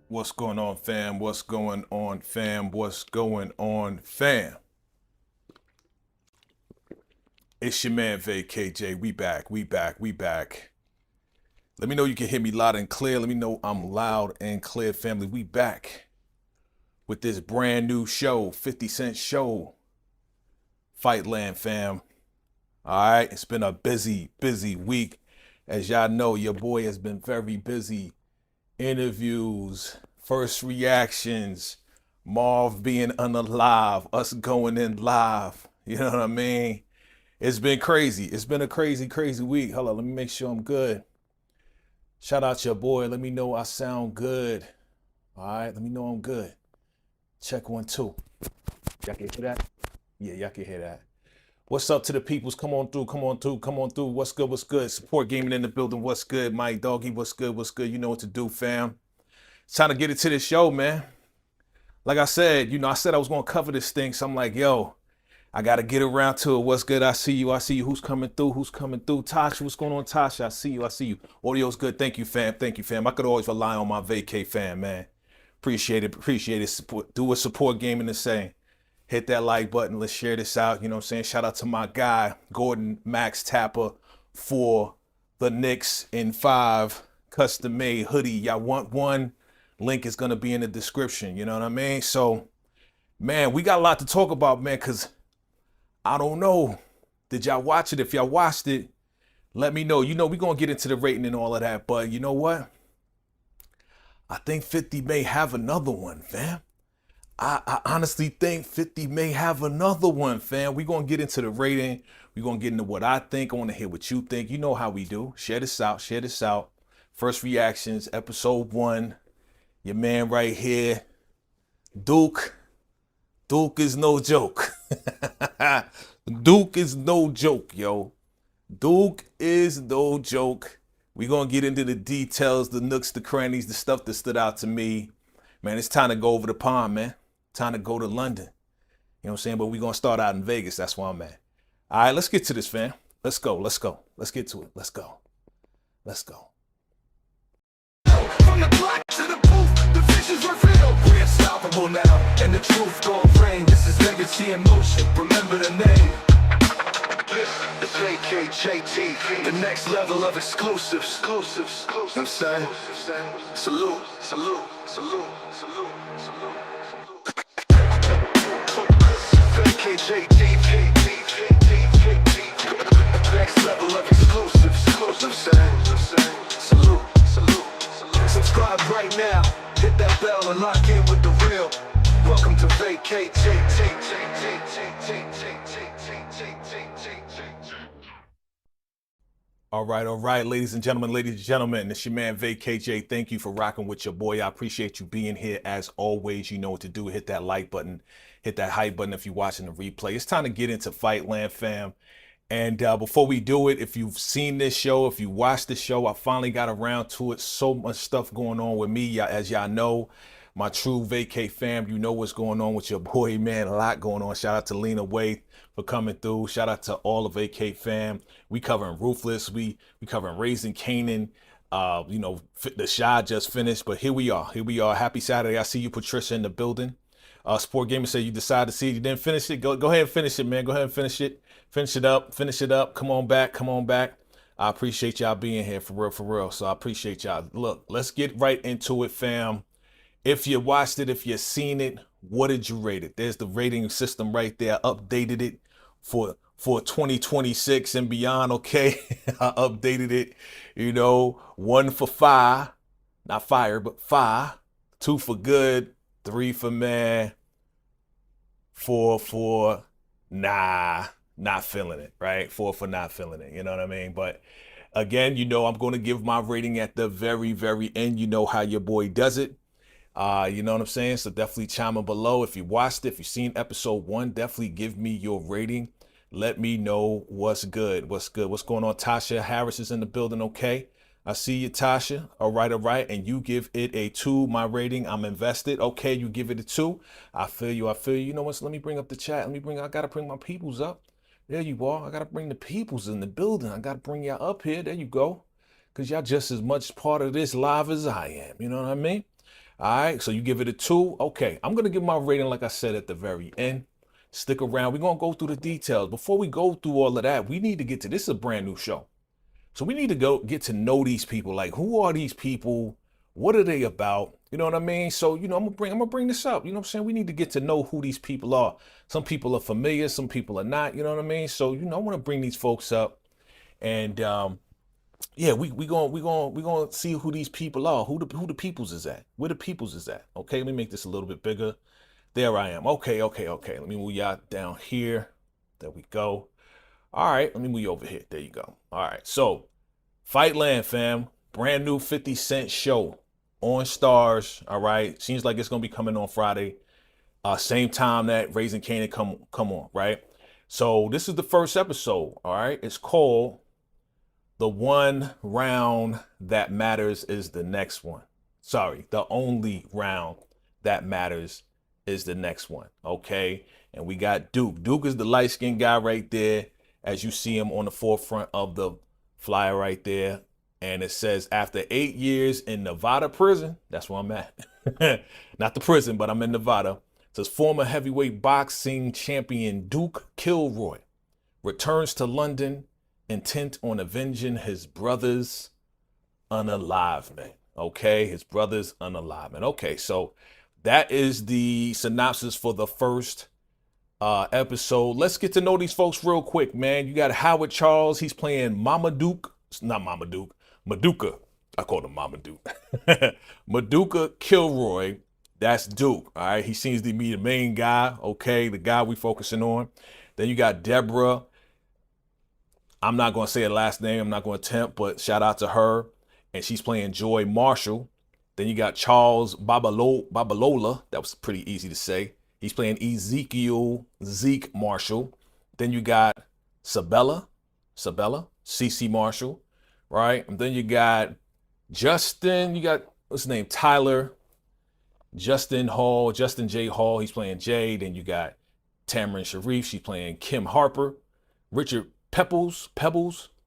What's going on, fam? What's going on, fam? What's going on, fam? It's your man, Vacay Jay. We back. Let me know you can hear me loud and clear. Let me know I'm loud and clear, family. We back with this brand new show, 50 Cent show. FIGHTLAND, fam. All right, it's been a busy week. As y'all know, your boy has been very busy. Interviews, first reactions, Marv being unalive, us going in live. You know what I mean? It's been crazy. It's been a crazy week. Hold on, let me make sure I'm good. Shout out your boy. Let me know I sound good. All right, let me know I'm good. Check 1, 2. Y'all can hear that? Yeah, y'all can hear that. What's up to the peoples? Come on through. What's good? Support gaming in the building. What's good? Mike Doggy, what's good? You know what to do, fam. It's time to get into this show, man. Like I said, I said I was going to cover this thing. So I'm like, yo, I got to get around to it. What's good? I see you. Who's coming through? Tasha, what's going on, Tasha? I see you. Audio's good. Thank you, fam. I could always rely on my Vacay fam, man. Appreciate it. Support. Do what support gaming is saying. Hit that like button. Let's share this out. You know what I'm saying? Shout out to my guy, Gordon Max Tapper, for the Knicks in 5 custom made hoodie. Y'all want one? Link is going to be in the description. You know what I mean? So, man, we got a lot to talk about, man, because I don't know. Did y'all watch it? If y'all watched it, let me know. We're going to get into the rating and all of that. But you know what? I think 50 may have another one, fam. I honestly think 50 may have another one, fam. We're going to get into the rating. We're going to get into what I think. I want to hear what you think. You know how we do. Share this out. First reactions, episode 1. Your man right here, Duke. Duke is no joke. Duke is no joke, yo. Duke is no joke. We're going to get into the details, the nooks, the crannies, the stuff that stood out to me. Man, it's time to go over the pond, man. Time to go to London. You know what I'm saying? But we're going to start out in Vegas. That's where I'm at. All right, let's get to this, fam. Let's go. Let's get to it. Let's go. From the block to the booth, the vision's revealed. We're unstoppable now, and the truth gon' reign. This is legacy in motion. Remember the name. It's Vacay JayTV, the next level of exclusives. You know what I'm saying? Salute. Vacay JayTV, next level of exclusives. You know what I'm saying? Salute. Subscribe right now, hit that bell and lock in with the real. Welcome to Vacay All right, ladies and gentlemen, it's your man Vacay Jay. Thank you for rocking with your boy. I appreciate you being here as always. You know what to do. Hit that like button, hit that hype button if you're watching the replay. It's time to get into FIGHTLAND, fam. And before we do it, if you've seen this show, if you watched the show, I finally got around to it. So much stuff going on with me, as y'all know. My true Vacay fam, you know what's going on with your boy, man. A lot going on. Shout out to Lena Waithe for coming through. Shout out to all of Vacay fam. We covering Ruthless. We covering Raising Canaan. The Shy just finished, but here we are. Happy Saturday. I see you, Patricia, in the building. Sport Gamer said you decided to see it. You didn't finish it. Go ahead and finish it, man. Go ahead and finish it. Finish it up. Come on back. I appreciate y'all being here for real. So I appreciate y'all. Look, let's get right into it, fam. If you watched it, if you've seen it, what did you rate it? There's the rating system right there. I updated it for 2026 and beyond, okay? I updated it, 1 for fire, not fire, but fire, 2 for good, 3 for man, 4 for nah, not feeling it, right? 4 for not feeling it, you know what I mean? But again, I'm going to give my rating at the very, very end. You know how your boy does it. You know what I'm saying? So definitely chime in below. If you watched it, if you've seen episode 1, definitely give me your rating. Let me know what's good. What's good? What's going on? Tasha Harris is in the building. Okay. I see you, Tasha. All right, all right. And you give it a 2. My rating, I'm invested. Okay, you give it a 2. I feel you. I feel you. You know what? So let me bring up the chat. I gotta bring my peoples up. There you are. I gotta bring the peoples in the building. I gotta bring y'all up here. There you go. Cause y'all just as much part of this live as I am. You know what I mean? All right. So you give it a 2. Okay. I'm gonna give my rating, like I said, at the very end. Stick around. We're going to go through the details. Before we go through all of that, we need to get to, this is a brand new show. So we need to go get to know these people. Like, who are these people? What are they about? You know what I mean? So, you know, I'm going to bring this up. You know what I'm saying? We need to get to know who these people are. Some people are familiar. Some people are not. You know what I mean? So, you know, I want to bring these folks up. And, yeah, we going to see who these people are. Who the peoples is at? Where the peoples is at? Okay, let me make this a little bit bigger. There I am. Okay. Let me move y'all down here. There we go. All right, let me move you over here. There you go. All right, so Fightland, fam. Brand new 50 Cent show on Starz. All right, seems like it's going to be coming on Friday. Same time that Raising Kanan come on, right? So this is the first episode, all right? It's called The One Round That Matters Is the Next One. Sorry, The Only Round That Matters is the next one. Okay. And we got Duke. Duke is the light-skinned guy right there, as you see him on the forefront of the flyer right there. And it says, after 8 years in Nevada prison, that's where I'm at. Not the prison, but I'm in Nevada. It says former heavyweight boxing champion Duke Kilroy returns to London, intent on avenging his brother's unalivement. Okay. His brother's unalivement. Okay. So that is the synopsis for the first episode. Let's get to know these folks real quick, man. You got Howard Charles. He's playing Maduka. I called him Mama Duke. Maduka Kilroy. That's Duke. All right. He seems to be the main guy. Okay. The guy we focusing on. Then you got Deborah. I'm not going to say her last name. I'm not going to attempt, but shout out to her. And she's playing Joy Marshall. Then you got Charles Babalola. That was pretty easy to say. He's playing Zeke Marshall. Then you got Sabella, CC Marshall, right? And then you got Justin. You got, what's his name? Tyler, Justin J. Hall. He's playing Jay. Then you got Tamron Sharif. She's playing Kim Harper. Richard Pebbles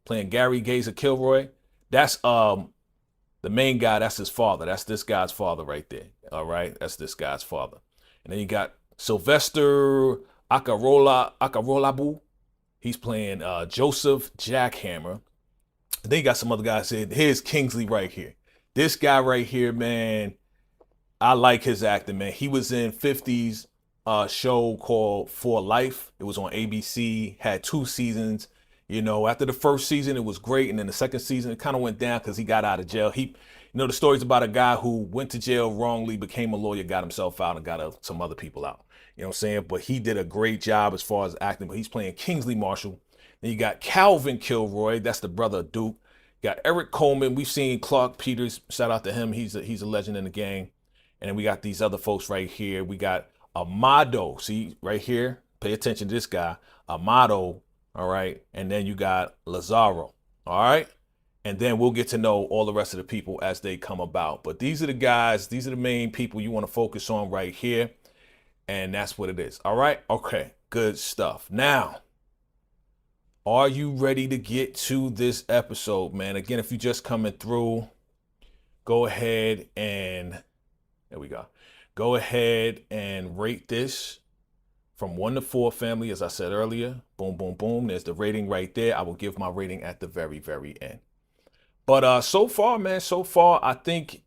playing Gary Gazer Kilroy. That's the main guy. That's his father. That's this guy's father right there. All right, that's this guy's father. And then you got Sylvester Akarolabu. He's playing Joseph Jackhammer. And then you got some other guys saying, here's Kingsley right here. This guy right here, man, I like his acting, man. He was in 50's show called For Life. It was on ABC, had 2 seasons. You know, after the first season, it was great. And then the second season, it kind of went down because he got out of jail. You know, the story's about a guy who went to jail wrongly, became a lawyer, got himself out, and got some other people out. You know what I'm saying? But he did a great job as far as acting. But he's playing Kingsley Marshall. Then you got Calvin Kilroy. That's the brother of Duke. Got Eric Coleman. We've seen Clark Peters. Shout out to him. He's a legend in the game. And then we got these other folks right here. We got Amado. See, right here. Pay attention to this guy. Amado. All right. And then you got Lazaro. All right. And then we'll get to know all the rest of the people as they come about. But these are the guys. These are the main people you want to focus on right here. And that's what it is. All right. Okay. Good stuff. Now, are you ready to get to this episode, man? Again, if you're just coming through, go ahead and there we go. Go ahead and rate this from 1 to 4, family. As I said earlier, boom, boom, boom. There's the rating right there. I will give my rating at the very, very end. But so far, man, I think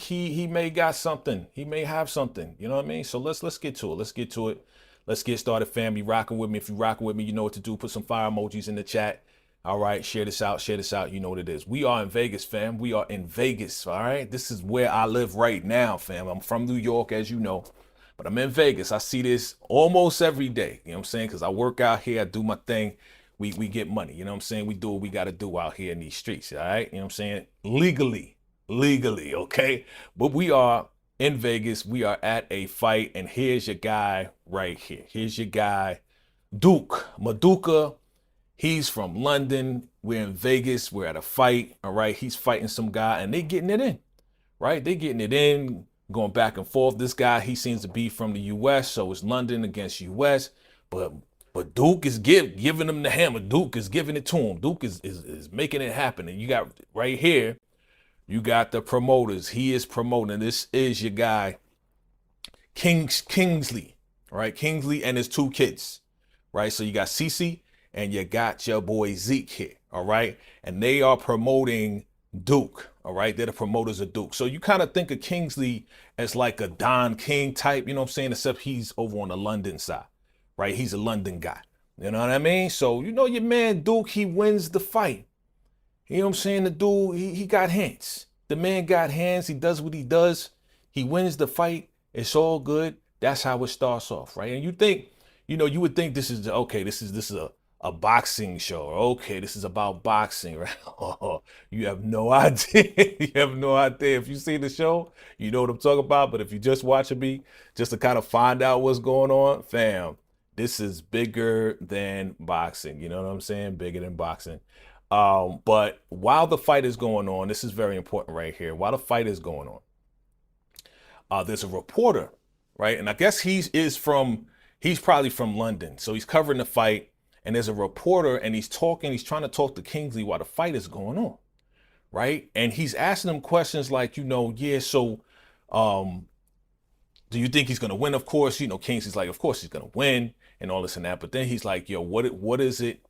he may got something. He may have something. You know what I mean? So let's get to it. Let's get started, family. Rocking with me. If you're rocking with me, you know what to do. Put some fire emojis in the chat. All right, share this out. You know what it is. We are in Vegas, fam. We are in Vegas. All right. This is where I live right now, fam. I'm from New York, as you know, but I'm in Vegas. I see this almost every day. You know what I'm saying? Because I work out here. I do my thing. We get money. You know what I'm saying? We do what we got to do out here in these streets. All right. You know what I'm saying? Legally. legally, okay? But we are in Vegas. We are at a fight, and here's your guy right here. Here's your guy, Duke Maduka. He's from London. We're in Vegas. We're at a fight, all right? He's fighting some guy, and they getting it in, right? They getting it in, going back and forth. This guy, he seems to be from the U.S., so it's London against U.S., but Duke is giving him the hammer. Duke is giving it to him. Duke is making it happen. And you got right here, you got the promoters. He is promoting. This is your guy, Kingsley, right? Kingsley and his two kids, right? So you got Cece and you got your boy Zeke here, all right? And they are promoting Duke, all right? They're the promoters of Duke. So you kind of think of Kingsley as like a Don King type, you know what I'm saying? Except he's over on the London side, right? He's a London guy, you know what I mean? So, you know, your man Duke, he wins the fight. You know what I'm saying? The dude, he got hands. The man got hands. He does what he does. He wins the fight. It's all good. That's how it starts off, right? And you think, you know, you would think this is, okay, this is a boxing show. Okay, this is about boxing, right? Oh, you have no idea. You have no idea. If you see the show, you know what I'm talking about. But if you just watching me, just to kind of find out what's going on, fam, this is bigger than boxing. You know what I'm saying? Bigger than boxing. But while the fight is going on, this is very important right here. While the fight is going on, there's a reporter, right? And I guess he's probably from London. So he's covering the fight, and there's a reporter, and he's trying to talk to Kingsley while the fight is going on, right? And he's asking him questions like, you know, yeah, so do you think he's gonna win? Of course, you know, Kingsley's like, of course he's gonna win, and all this and that. But then he's like, yo, what is it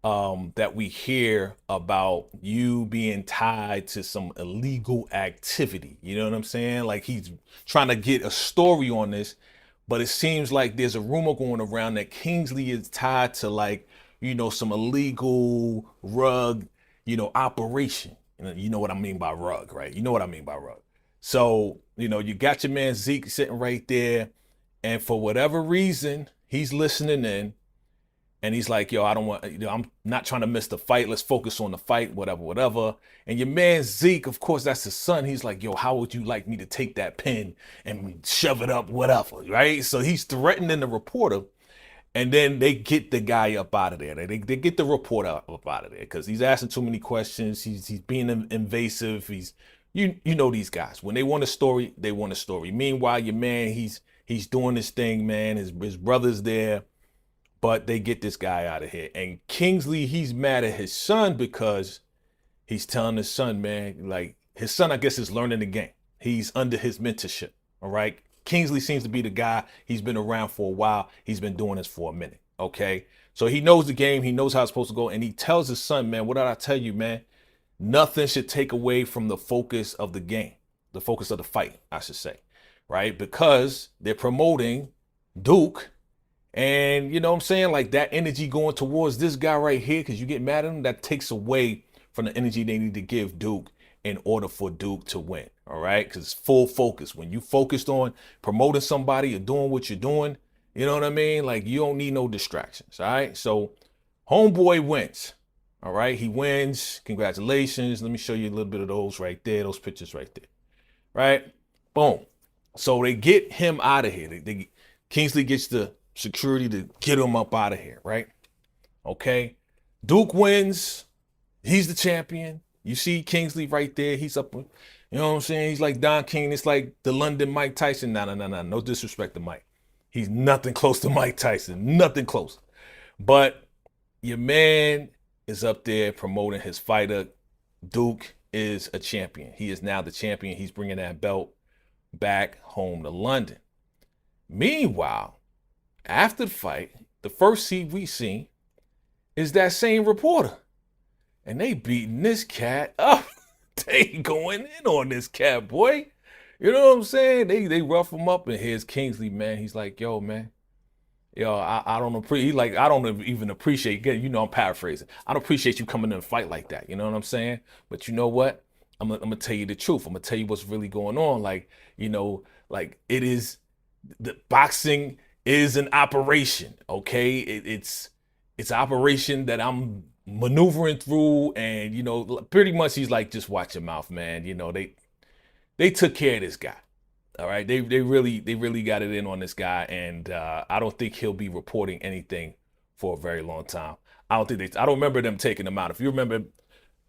that we hear about you being tied to some illegal activity? You know what I'm saying? Like, he's trying to get a story on this, but it seems like there's a rumor going around that Kingsley is tied to, like, you know, some illegal rug, you know, operation. You know what I mean by rug, right? You know what I mean by rug. So, you know, you got your man Zeke sitting right there, and for whatever reason, he's listening in. And he's like, yo, I don't want, you know, I'm not trying to miss the fight. Let's focus on the fight, whatever. And your man Zeke, of course, that's his son. He's like, yo, how would you like me to take that pen and shove it up, whatever, right? So he's threatening the reporter. And then they get the guy up out of there. They get the reporter up out of there because he's asking too many questions. He's being invasive. You know these guys. When they want a story, they want a story. Meanwhile, your man, he's doing his thing, man. His brother's there. But they get this guy out of here. And Kingsley, he's mad at his son because he's telling his son, man, like, his son, I guess, is learning the game. He's under his mentorship, all right? Kingsley seems to be the guy. He's been around for a while. He's been doing this for a minute, okay? So he knows the game. He knows how it's supposed to go. And he tells his son, man, what did I tell you, man? Nothing should take away from the focus of the game, the focus of the fight, I should say, right? Because they're promoting Duke. And you know what I'm saying? Like, that energy going towards this guy right here, because you get mad at him, that takes away from the energy they need to give Duke in order for Duke to win. All right. Because it's full focus. When you focused on promoting somebody or doing what you're doing, you know what I mean? Like, you don't need no distractions. All right. So homeboy wins. All right. He wins. Congratulations. Let me show you a little bit of those right there. Those pictures right there. Right. Boom. So they get him out of here. Kingsley gets the security to get him up out of here, right? Okay. Duke wins. He's the champion. You see Kingsley right there. He's up, you know what I'm saying? He's like Don King. It's like the London Mike Tyson. No. No disrespect to Mike. He's nothing close to Mike Tyson. Nothing close. But your man is up there promoting his fighter. Duke is a champion. He is now the champion. He's bringing that belt back home to London. Meanwhile, after the fight, the first scene we see is that same reporter. And they beating this cat up. They going in on this cat, boy. You know what I'm saying? They rough him up, and here's Kingsley, man. He's like, yo, man. Yo, I don't appreciate, like, I don't even appreciate, you know, I'm paraphrasing. I don't appreciate you coming in and fight like that. You know what I'm saying? But you know what? I'm gonna tell you the truth. I'm gonna tell you what's really going on. Like, you know, like, it is, the boxing is an operation, okay? It's an operation that I'm maneuvering through, and you know, pretty much he's like, just watch your mouth, man. You know, they took care of this guy. All right, they really got it in on this guy, and I don't think he'll be reporting anything for a very long time. I don't remember them taking him out. If you remember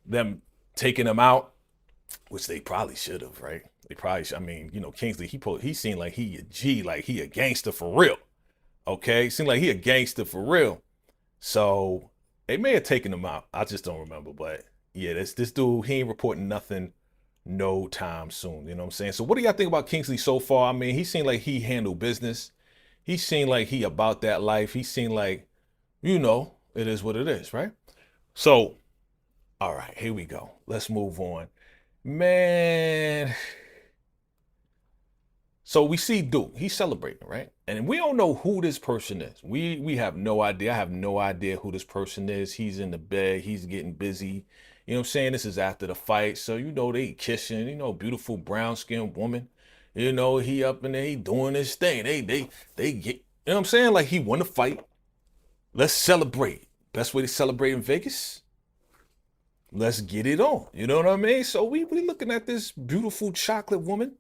them taking him out, which they probably should have, right? They probably should. I mean, you know, Kingsley, he seemed like he a G, like he a gangster for real. Okay, seemed like he a gangster for real. So they may have taken him out. I just don't remember. But yeah, this dude, he ain't reporting nothing no time soon. You know what I'm saying? So what do y'all think about Kingsley so far? I mean, he seemed like he handled business. He seemed like he about that life. He seemed like, you know, it is what it is, right? So, all right, here we go. Let's move on. Man. So we see Duke, he's celebrating, right? And we don't know who this person is. We have no idea. I have no idea who this person is. He's in the bed, he's getting busy. You know what I'm saying? This is after the fight. So, you know, they kissing, you know, beautiful brown-skinned woman. You know, he up in there, he doing his thing. They get, you know what I'm saying? Like he won the fight. Let's celebrate. Best way to celebrate in Vegas? Let's get it on. You know what I mean? So we looking at this beautiful chocolate woman.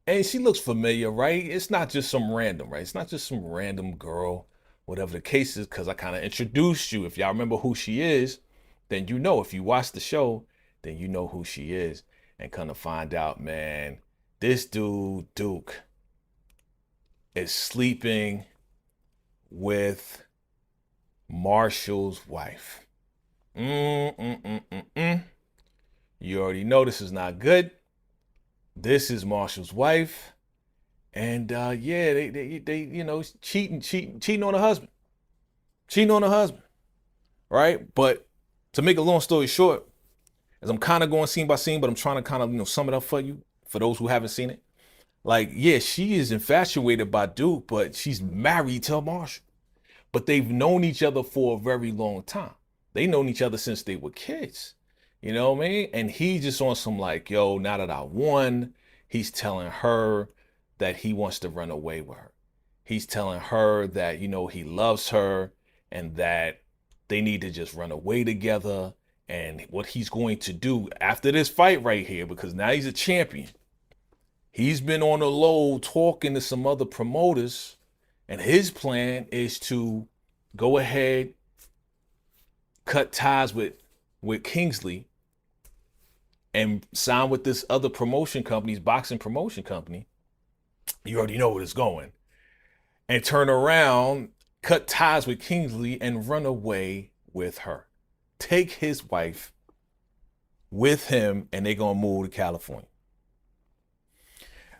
And she looks familiar, right? It's not just some random, right? It's not just some random girl, whatever the case is, because I kind of introduced you. If y'all remember who she is, then you know. If you watch the show, then you know who she is. And kind of find out, man, this dude, Duke, is sleeping with Marshall's wife. You already know this is not good. This is Marshall's wife, and yeah, they you know, cheating on her husband, right? But to make a long story short, as I'm kind of going scene by scene, but I'm trying to kind of, you know, sum it up for you, for those who haven't seen it. Like, yeah, she is infatuated by Duke, but she's married to Marshall. But they've known each other for a very long time. They've known each other since they were kids. You know what I mean? And he just on some like, yo, now that I won, he's telling her that he wants to run away with her. He's telling her that, you know, he loves her and that they need to just run away together. And what he's going to do after this fight right here, because now he's a champion. He's been on the low talking to some other promoters, and his plan is to go ahead, cut ties with Kingsley, and sign with this other promotion company's boxing promotion company. You already know where it's going. And turn around, cut ties with Kingsley, and run away with her. Take his wife with him, and they're gonna move to California.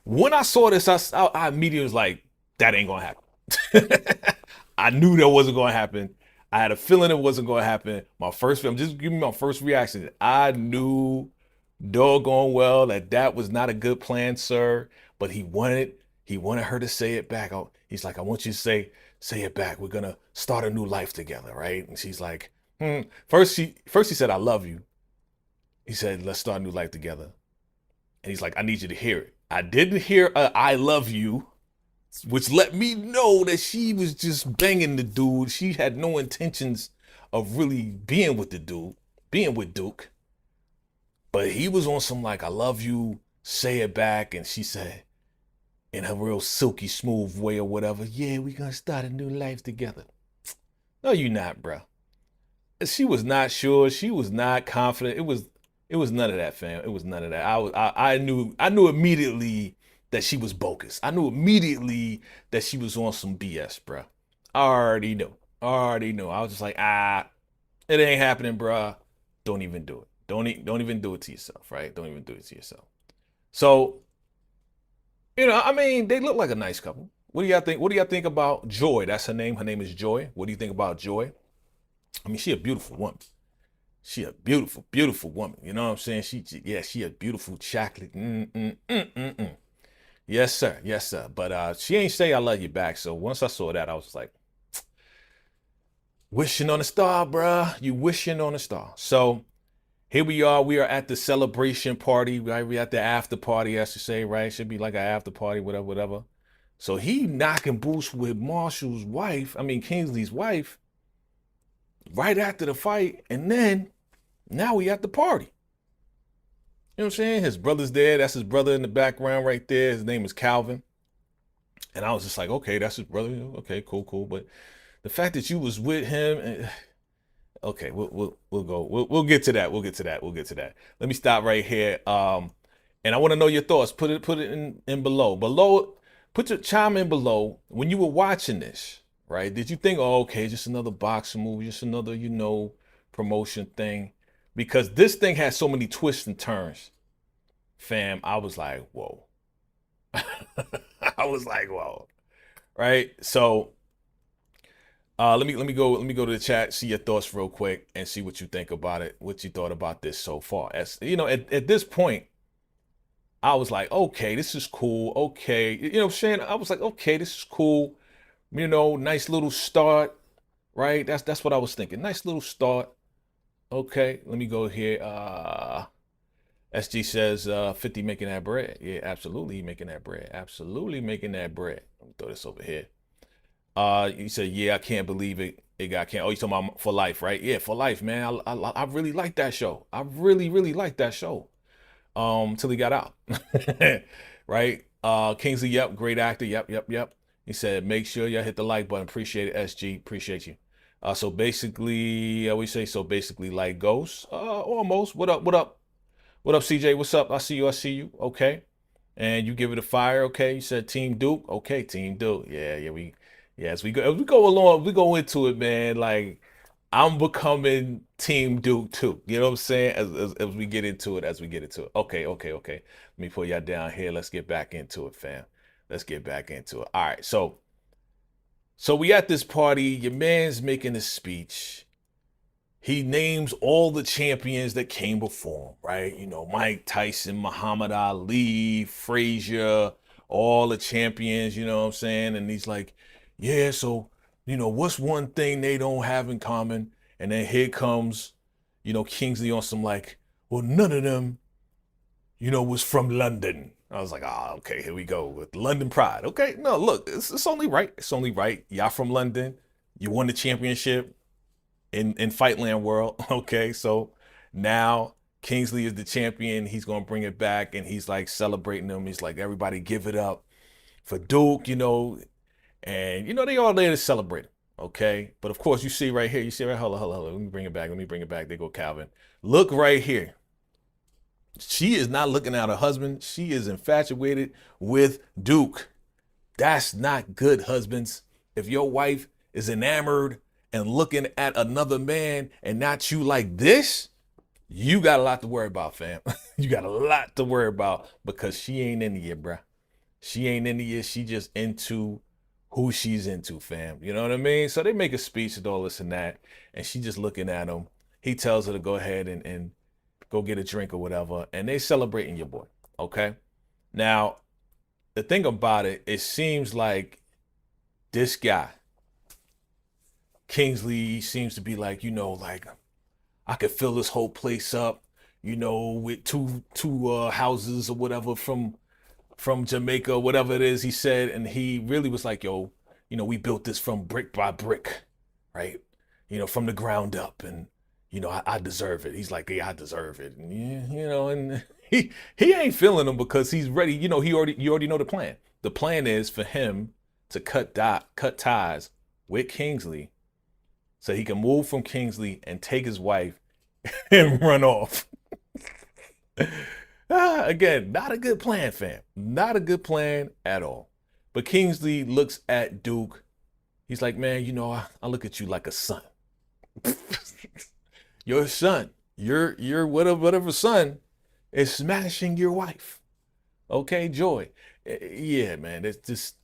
When I saw this, I immediately was like, that ain't gonna happen. I knew that wasn't gonna happen. I had a feeling it wasn't gonna happen. Just give me my first reaction. I knew doggone well that was not a good plan, sir. But he wanted her to say it back. He's like, I want you to say it back. We're gonna start a new life together, right? And she's like, First he said, I love you. He said, let's start a new life together. And he's like, I need you to hear it. I didn't hear I love you, which let me know that she was just banging the dude. She had no intentions of really being with the dude, being with Duke. But he was on some like, I love you, say it back. And she said, in her real silky smooth way or whatever, yeah, we're going to start a new life together. No, you're not, bro. She was not sure. She was not confident. It was none of that, fam. It was none of that. I knew immediately that she was bogus. I knew immediately that she was on some BS, bro. I already knew. I was just like, it ain't happening, bro. Don't even do it. Don't even do it to yourself, right? Don't even do it to yourself. So, you know, I mean, they look like a nice couple. What do y'all think? What do y'all think about Joy? That's her name. Her name is Joy. What do you think about Joy? I mean, she a beautiful woman. She a beautiful, beautiful woman. You know what I'm saying? She a beautiful chocolate. Yes, sir. Yes, sir. But she ain't say I love you back. So once I saw that, I was just like, wishing on a star, bruh. You wishing on a star. So here we are. We are at the celebration party, right? We at the after party, I should say, right? Should be like an after party, whatever. So he knocking boots with Marshall's wife. I mean, Kingsley's wife. Right after the fight, and then now we at the party. You know what I'm saying? His brother's there. That's his brother in the background right there. His name is Calvin. And I was just like, okay, that's his brother. Okay, cool, cool. But the fact that you was with him, okay, we'll go. We'll get to that. We'll get to that. We'll get to that. Let me stop right here. And I want to know your thoughts. Put it in below. Put your chime in below when you were watching this, right? Did you think, oh, okay, just another boxing movie, just another, promotion thing? Because this thing has so many twists and turns, fam. I was like, whoa. I was like, whoa. Right? So let me go to the chat, see your thoughts real quick, and see what you think about it, what you thought about this so far. As at this point, I was like, okay, this is cool. Okay. You know what I'm saying? I was like, okay, this is cool. Nice little start, right? That's what I was thinking. Nice little start. Okay, let me go here. SG says 50 making that bread. Yeah, absolutely making that bread. Absolutely making that bread. Let me throw this over here. You said, yeah, I can't believe it. It got canceled. Oh, you talking about For Life, right? Yeah, For Life, man. I really like that show. I really, really like that show. Till he got out. Right? Kingsley, yep, great actor. Yep. He said, make sure y'all hit the like button. Appreciate it, SG. Appreciate you. So basically, we say so basically like Ghost. Almost. What up? What up, CJ? What's up? I see you. Okay. And you give it a fire, okay? You said Team Duke. Okay, Team Duke. Yeah, as we go along, we go into it, man. Like, I'm becoming Team Duke too. You know what I'm saying? As we get into it, Okay. Let me put y'all down here. Let's get back into it, fam. Let's get back into it. All right, so we at this party. Your man's making a speech. He names all the champions that came before him, right? Mike Tyson, Muhammad Ali, Frazier, all the champions, you know what I'm saying? And he's like, yeah, so, what's one thing they don't have in common? And then here comes, Kingsley on some like, well, none of them, was from London. I was like, okay, here we go with London pride. Okay, no, look, it's only right. It's only right. Y'all from London. You won the championship in Fightland world. Okay, so now Kingsley is the champion. He's gonna bring it back, and he's like celebrating them. He's like, everybody give it up for Duke, and they all there to celebrate. Okay, but of course you see right here. Hold on. Let me bring it back. There go Calvin. Look right here. She is not looking at her husband. She is infatuated with Duke. That's not good, husbands. If your wife is enamored and looking at another man and not you like this, you got a lot to worry about, fam. You got a lot to worry about because she ain't into you, bruh. She ain't into you. She just into who she's into, fam. You know what I mean? So they make a speech and all this and that, and she just looking at him. He tells her to go ahead and go get a drink or whatever, and they celebrating your boy, okay? Now, the thing about it seems like this guy, Kingsley, seems to be like, like, I could fill this whole place up, with two houses or whatever from Jamaica, whatever it is he said. And he really was like, yo, we built this from brick by brick, right? From the ground up, and I deserve it. He's like, yeah, I deserve it. And, and he ain't feeling them because he's ready. You already know the plan. The plan is for him to cut ties with Kingsley so he can move from Kingsley and take his wife and run off. Again, not a good plan, fam. Not a good plan at all. But Kingsley looks at Duke. He's like, man, I look at you like a son. Your son, your whatever son is smashing your wife. Okay, Joy. Yeah, man, it's just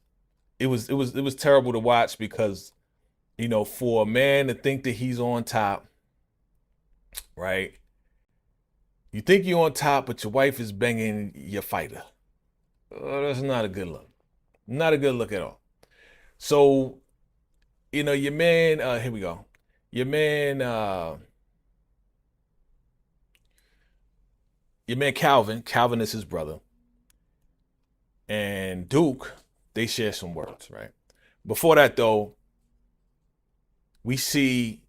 it was terrible to watch because for a man to think that he's on top, right? You think you're on top, but your wife is banging your fighter. That's not a good look. Not a good look at all. So, your man, here we go. Your man Calvin is his brother. And Duke, they share some words, right? Before that, though, we see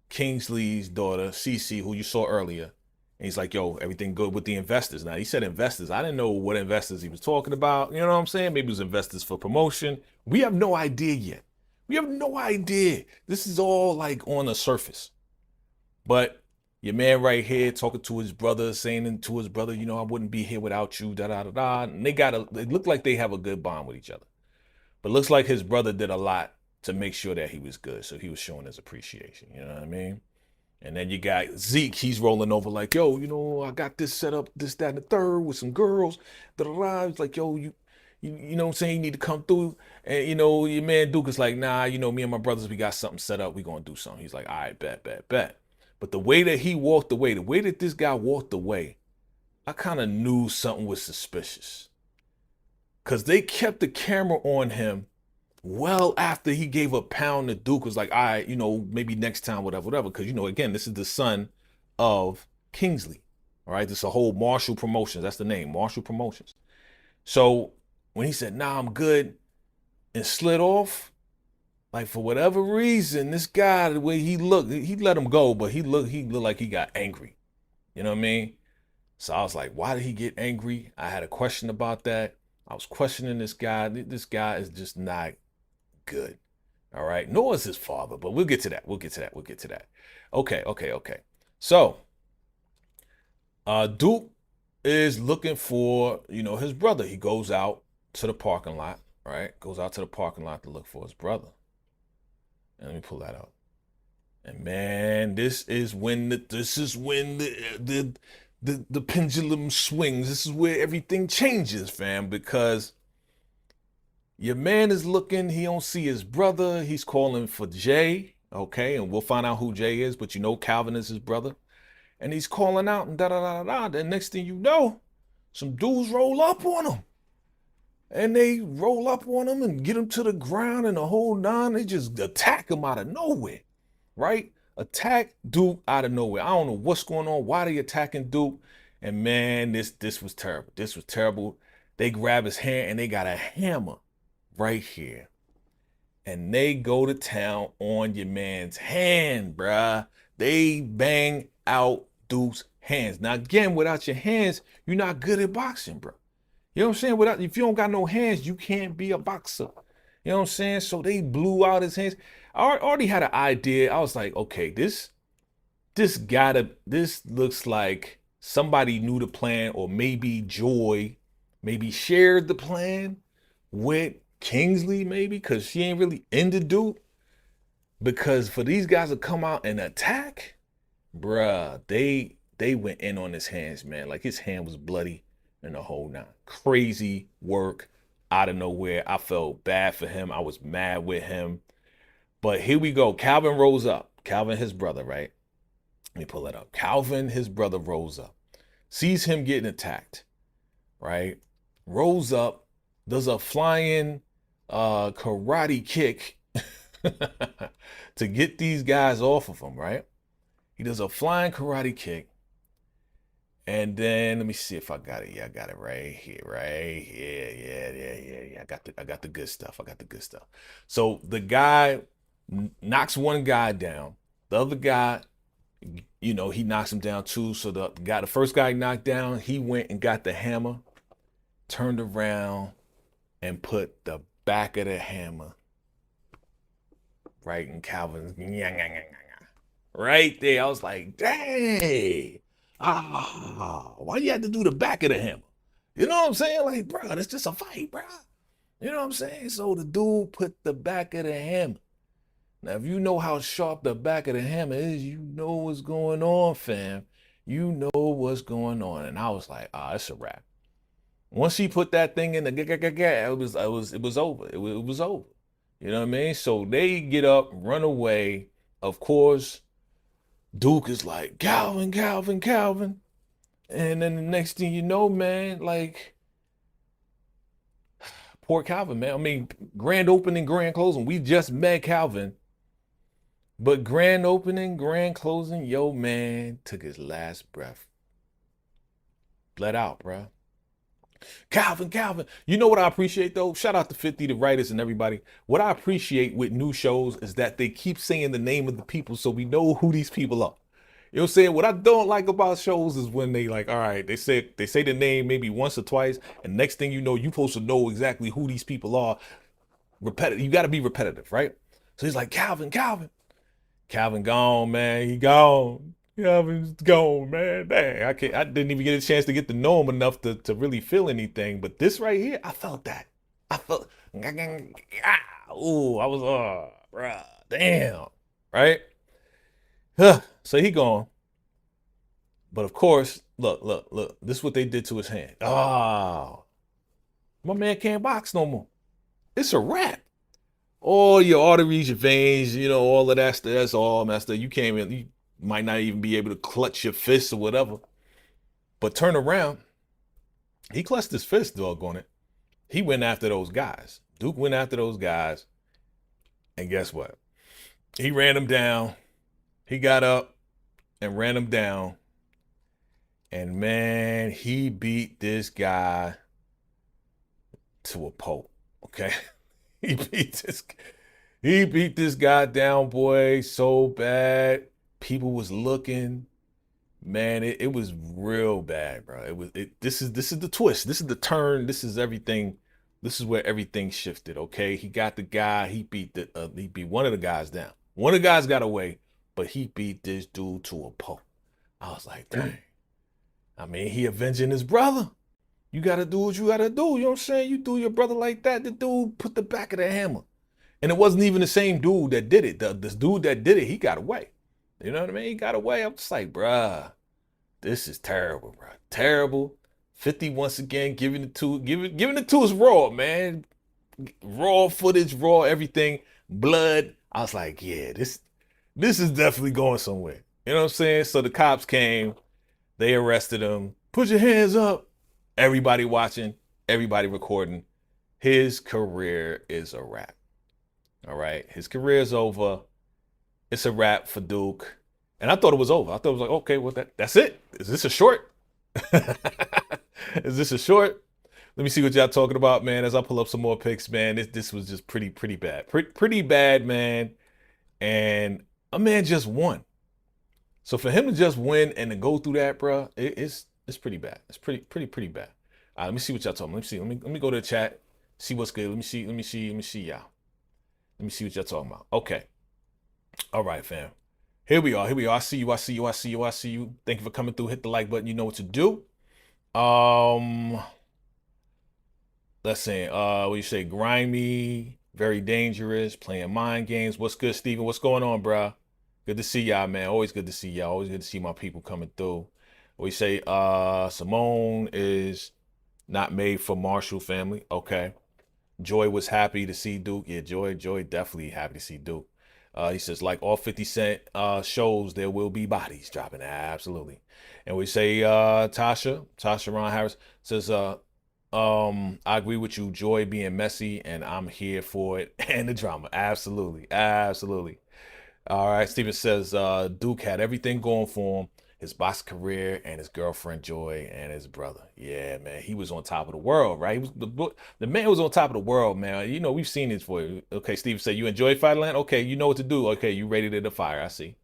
Kingsley's daughter, Cece, who you saw earlier, And he's like, yo, everything good with the investors. Now, he said investors. I didn't know what investors he was talking about. You know what I'm saying? Maybe it was investors for promotion. We have no idea yet. We have no idea. This is all like on the surface. But your man right here talking to his brother, saying to his brother, you know, I wouldn't be here without you, da da da da. And they look like they have a good bond with each other. But looks like his brother did a lot to make sure that he was good. So he was showing his appreciation. You know what I mean? And then you got Zeke, he's rolling over like, yo, you know, I got this set up, this, that, and the third with some girls. It's like, yo, you know what I'm saying? You need to come through. And, you know, your man Duke is like, nah, you know, me and my brothers, we got something set up. We gonna do something. He's like, all right, bet. But the way that he walked away, the way that this guy walked away, I kind of knew something was suspicious. Because they kept the camera on him well after he gave a pound to Duke. Was like, all right, you know, maybe next time, whatever. Because, you know, again, this is the son of Kingsley. All right, this is a whole Marshall Promotions. That's the name, Marshall Promotions. So when he said, nah, I'm good, and slid off, like for whatever reason, this guy, the way he looked, he let him go, but he looked like he got angry. You know what I mean? So I was like, why did he get angry? I had a question about that. I was questioning this guy. This guy is just not good. All right. Nor is his father, but we'll get to that. Okay. So Duke is looking for, you know, his brother. He goes out to the parking lot, right? Goes out to the parking lot to look for his brother. And let me pull that out. And man, this is when the pendulum swings. This is where everything changes, fam, because your man is looking, he don't see his brother. He's calling for Jay, okay? And we'll find out who Jay is, but you know Calvin is his brother. And he's calling out and da-da-da-da-da. The next thing you know, some dudes roll up on him. And they roll up on him and get him to the ground and the whole nine. They just attack him out of nowhere, right? Attack Duke out of nowhere. I don't know what's going on. Why they attacking Duke? And man, this was terrible. This was terrible. They grab his hand and they got a hammer right here. And they go to town on your man's hand, bruh. They bang out Duke's hands. Now, again, without your hands, you're not good at boxing, bro. You know what I'm saying? If you don't got no hands, you can't be a boxer. You know what I'm saying? So they blew out his hands. I already had an idea. I was like, okay, this looks like somebody knew the plan, or maybe Joy maybe shared the plan with Kingsley, maybe, because she ain't really into Duke. Because for these guys to come out and attack, bruh, they went in on his hands, man. Like his hand was bloody and the whole nine. Crazy work out of nowhere. I felt bad for him. I was mad with him. But here we go. Calvin rose up. Calvin, his brother, right? Let me pull that up. Calvin, his brother, rose up. Sees him getting attacked, right? Rose up, does a flying karate kick to get these guys off of him, right? He does a flying karate kick. And then let me see if I got it. Yeah, I got it right here, right here. Yeah. I got the good stuff. So the guy knocks one guy down. The other guy, you know, he knocks him down too. So the first guy knocked down, he went and got the hammer, turned around and put the back of the hammer right in Calvin's right there. I was like, dang. Why you had to do the back of the hammer? You know what I'm saying? Like, bro, it's just a fight, bro. You know what I'm saying? So the dude put the back of the hammer. Now, if you know how sharp the back of the hammer is, you know what's going on, fam. You know what's going on. And I was like, it's a wrap. Once he put that thing in the it was over. It was over. You know what I mean? So they get up, run away. Of course, Duke is like, Calvin. And then the next thing you know, man, like, poor Calvin, man. I mean, grand opening, grand closing. We just met Calvin. But grand opening, grand closing, yo, man, took his last breath. Bled out, bruh. Calvin. You know what I appreciate, though? Shout out to 50, the writers and everybody. What I appreciate with new shows is that they keep saying the name of the people so we know who these people are. You know what I'm saying? What I don't like about shows is when they like, all right, they say the name maybe once or twice, and next thing you know, you're supposed to know exactly who these people are. Repetitive. You got to be repetitive, right? So he's like, Calvin. Calvin gone, man. He gone. Calvin's gone, man. Dang, I didn't even get a chance to get to know him enough to really feel anything. But this right here, I felt that. I felt, ooh, I was, bruh, damn, right? So he gone. But of course, look. This is what they did to his hand. Oh, my man can't box no more. It's a wrap. All your arteries, your veins, all of that's all messed up. You might not even be able to clutch your fists or whatever. But turn around, he clutched his fist, doggone it. He went after those guys. Duke went after those guys. And guess what? He ran them down. He got up and ran them down. And man, he beat this guy to a pulp. Okay? He beat this guy down, boy, so bad. People was looking. Man, it was real bad, bro. This is the twist. This is the turn. This is everything. This is where everything shifted, okay? He got the guy, he beat one of the guys down. One of the guys got away, but he beat this dude to a pulp. I was like, dang. I mean, he avenging his brother. You got to do what you got to do. You know what I'm saying? You do your brother like that, the dude put the back of the hammer. And it wasn't even the same dude that did it. This dude that did it, he got away. You know what I mean? He got away. I'm just like, bruh, this is terrible, bruh. Terrible. 50 once again, giving it to us raw, man. Raw footage, raw everything, blood. I was like, yeah, this is definitely going somewhere. You know what I'm saying? So the cops came, they arrested him. Put your hands up. Everybody watching, everybody recording. His career is a wrap. All right. His career is over. It's a wrap for Duke. And I thought it was over. I thought it was like, okay, well, that's it. Is this a short? Is this a short? Let me see what y'all talking about, man. As I pull up some more pics, man, this was just pretty bad. Pretty bad, man. And a man just won. So for him to just win and to go through that, bro, it's pretty bad. It's pretty bad. All right, let me see what y'all talking about. Let me see. Let me go to the chat. See what's good. Let me see y'all. Let me see what y'all talking about. Okay. All right, fam. Here we are. I see you. Thank you for coming through. Hit the like button. You know what to do. Let's see. What you say? Grimy, very dangerous, playing mind games. What's good, Steven? What's going on, bro? Good to see y'all, man. Always good to see y'all. Always good to see my people coming through. We say Simone is not made for Marshall family. Okay. Joy was happy to see Duke. Yeah, Joy definitely happy to see Duke. He says, like all 50 Cent shows, there will be bodies dropping. Absolutely. And we say Tasha Ron Harris says, I agree with you, Joy being messy, and I'm here for it and the drama. Absolutely. All right. Steven says Duke had everything going for him. His box career and his girlfriend Joy and his brother. Yeah, man, he was on top of the world, right? He was the man was on top of the world, man. You know, we've seen this for you. Okay, Steve said, you enjoy FIGHTLAND? Okay, you know what to do. Okay, you rated it a fire, I see.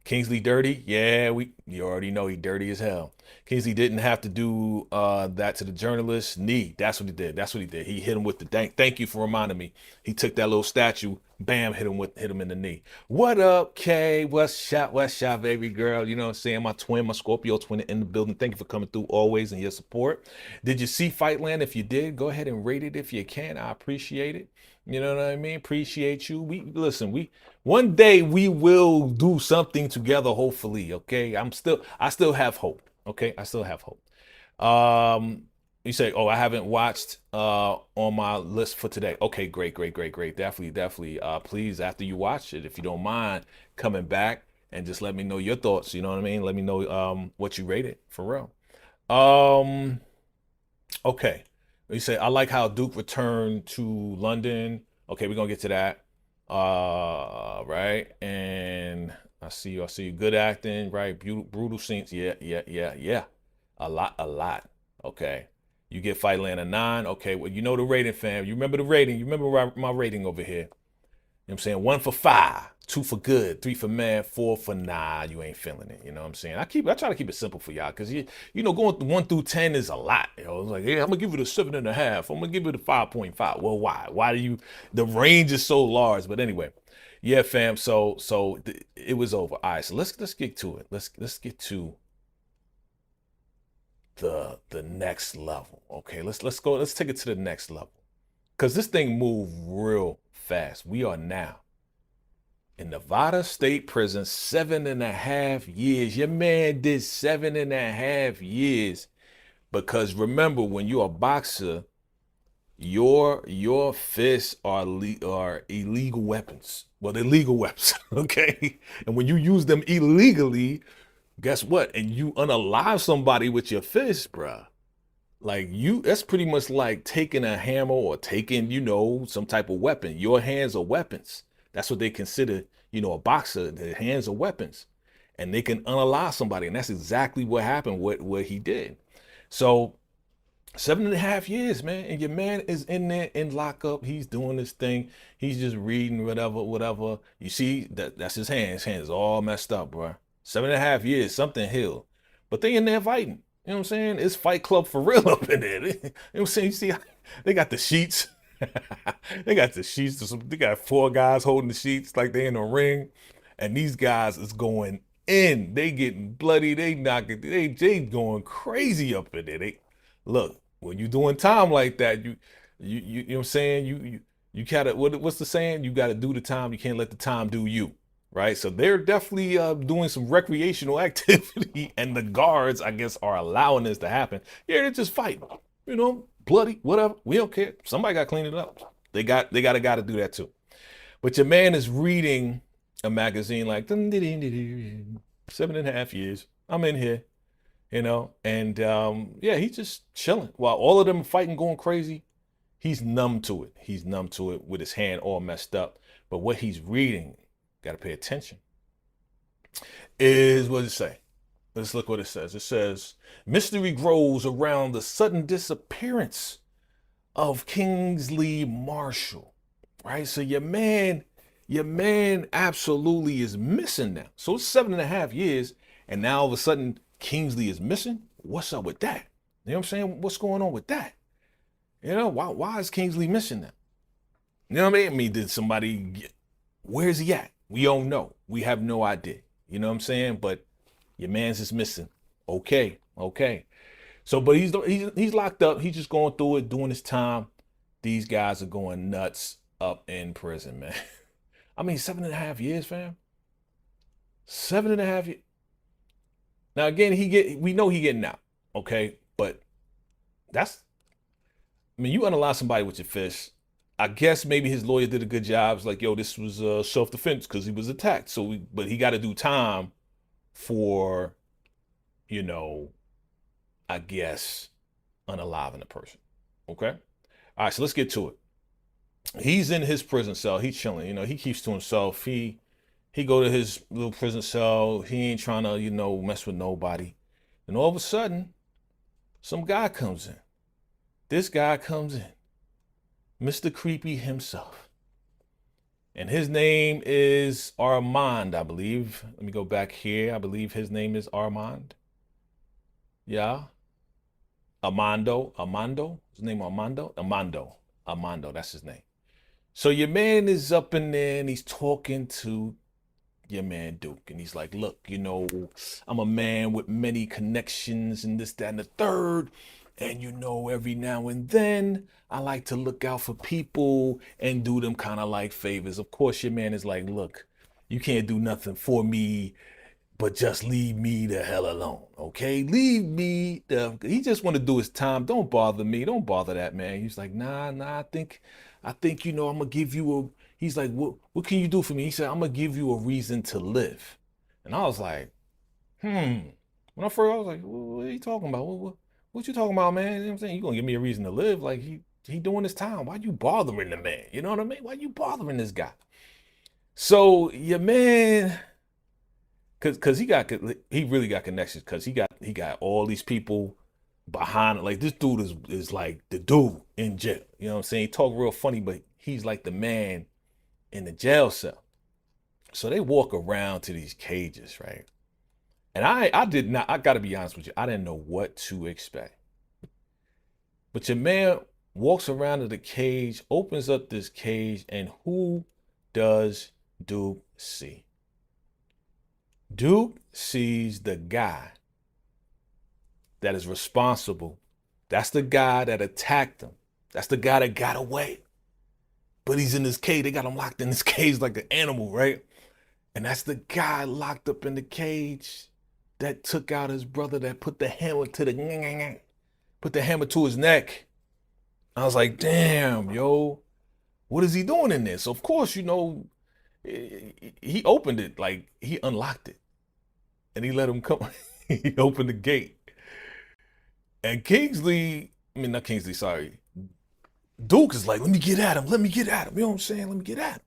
Kingsley dirty? Yeah, you already know he dirty as hell. Kingsley didn't have to do that to the journalist. That's what he did. He hit him with the thank you for reminding me. He took that little statue, bam, hit him in the knee. What up, Kay? What's shot, baby girl? You know what I'm saying? My twin, my Scorpio twin in the building. Thank you for coming through always and your support. Did you see FIGHTLAND? If you did, go ahead and rate it if you can. I appreciate it. You know what I mean? Appreciate you. One day we will do something together, hopefully. Okay. I still have hope. Okay. I still have hope. You say, oh, I haven't watched on my list for today. Okay, great. Definitely. Please, after you watch it, if you don't mind coming back and just let me know your thoughts. You know what I mean? Let me know what you rated for real. Okay. You say, I like how Duke returned to London. Okay, we're gonna get to that. Right. And I see you. Good acting, right? Brutal scenes. Yeah. A lot. Okay. You get FIGHTLAND a 9. Okay, well, you know the rating, fam. You remember the rating. You remember my rating over here. know what I'm saying? 1 for 5, 2 for good, 3 for mad, 4 for nah, you ain't feeling it. You know what I'm saying? I try to keep it simple for y'all, because going 1 through 10 is a lot. It's like, yeah, I'm gonna give it a 7.5. I'm gonna give it a 5.5. Well, why? The range is so large. But anyway, yeah, fam. So it was over. All right, so let's get to it. Let's get to the next level. Okay, let's go. Let's take it to the next level, because this thing moved real fast. We are now in Nevada State Prison, 7.5 years. Your man did 7.5 years, because remember, when you're a boxer, your fists are illegal weapons. Well, they're legal weapons, okay? And when you use them illegally, guess what? And you unalive somebody with your fist, bruh. Like, that's pretty much like taking a hammer or taking, some type of weapon. Your hands are weapons. That's what they consider, a boxer. Their hands are weapons. And they can unalive somebody. And that's exactly what happened, what he did. So 7.5 years, man. And your man is in there in lockup. He's doing this thing. He's just reading whatever. You see, that's his hand. His hand is all messed up, bro. 7.5 years, something healed. But they in there fighting. You know what I'm saying? It's Fight Club for real up in there. You know what I'm saying? You see, they got the sheets. They got the sheets. They got 4 guys holding the sheets like they in a ring. And these guys is going in. They getting bloody. They knocking. They going crazy up in there. Look, when you doing time like that, you know what I'm saying? You gotta, what's the saying? You gotta do the time. You can't let the time do you. Right? So they're definitely doing some recreational activity, and the guards, I guess, are allowing this to happen. Yeah, they're just fighting, bloody, whatever. We don't care. Somebody got to clean it up. They got a guy to do that too. But your man is reading a magazine like 7.5 years. I'm in here, and yeah, he's just chilling while all of them fighting, going crazy. He's numb to it. He's numb to it with his hand all messed up. But what he's reading, got to pay attention, is what it say. Let's look what it says. It says, mystery grows around the sudden disappearance of Kingsley Marshall. Right? So your man absolutely is missing now. So it's 7.5 years, and now all of a sudden Kingsley is missing. What's up with that? You know what I'm saying? What's going on with that? Why is Kingsley missing now? You know what I mean? Did somebody where's he at? We don't know. We have no idea. You know what I'm saying? But your man's is missing. Okay. So, but he's locked up. He's just going through it, doing his time. These guys are going nuts up in prison, man. I mean, 7.5 years, fam. 7.5 years. Now again, we know he getting out. Okay, but you unalive somebody with your fist. I guess maybe his lawyer did a good job. It's like, yo, this was self-defense because he was attacked. But he got to do time for, I guess, unaliving a person. Okay. All right. So let's get to it. He's in his prison cell. He's chilling. He keeps to himself. He go to his little prison cell. He ain't trying to, mess with nobody. And all of a sudden, some guy comes in. This guy comes in. Mr. Creepy himself. And his name is Armand, I believe. Let me go back here. I believe his name is Armand. Yeah. Armando. His name Armando? Armando, that's his name. So your man is up in there and he's talking to your man Duke. And he's like, look, I'm a man with many connections and this, that, and the third. And every now and then I like to look out for people and do them kind of like favors. Of course, your man is like, look, you can't do nothing for me, but just leave me the hell alone. Okay, leave me. He just want to do his time. Don't bother me. Don't bother that man. He's like, nah. I think I'm gonna give you He's like, what can you do for me? He said, I'm gonna give you a reason to live. And I was like, When I was like, what are you talking about? What you talking about, man? You know what I'm saying? You gonna give me a reason to live? Like he doing his time. Why you bothering the man? You know what I mean? Why you bothering this guy? So your man, cause he really got connections, cause he got all these people behind it. Like this dude is like the dude in jail. You know what I'm saying? He talk real funny, but he's like the man in the jail cell. So they walk around to these cages, right? And I did not, I gotta be honest with you, I didn't know what to expect. But your man walks around to the cage, opens up this cage, and who does Duke see? Duke sees the guy that is responsible. That's the guy that attacked him. That's the guy that got away. But he's in this cage. They got him locked in this cage like an animal, right? And that's the guy locked up in the cage that took out his brother, that put the hammer to his neck. I was like, damn, yo, what is he doing in this? So of course, you know, he opened it, like he unlocked it. And he let him come. He opened the gate. And not Kingsley, sorry. Duke is like, let me get at him. Let me get at him. You know what I'm saying? Let me get at him.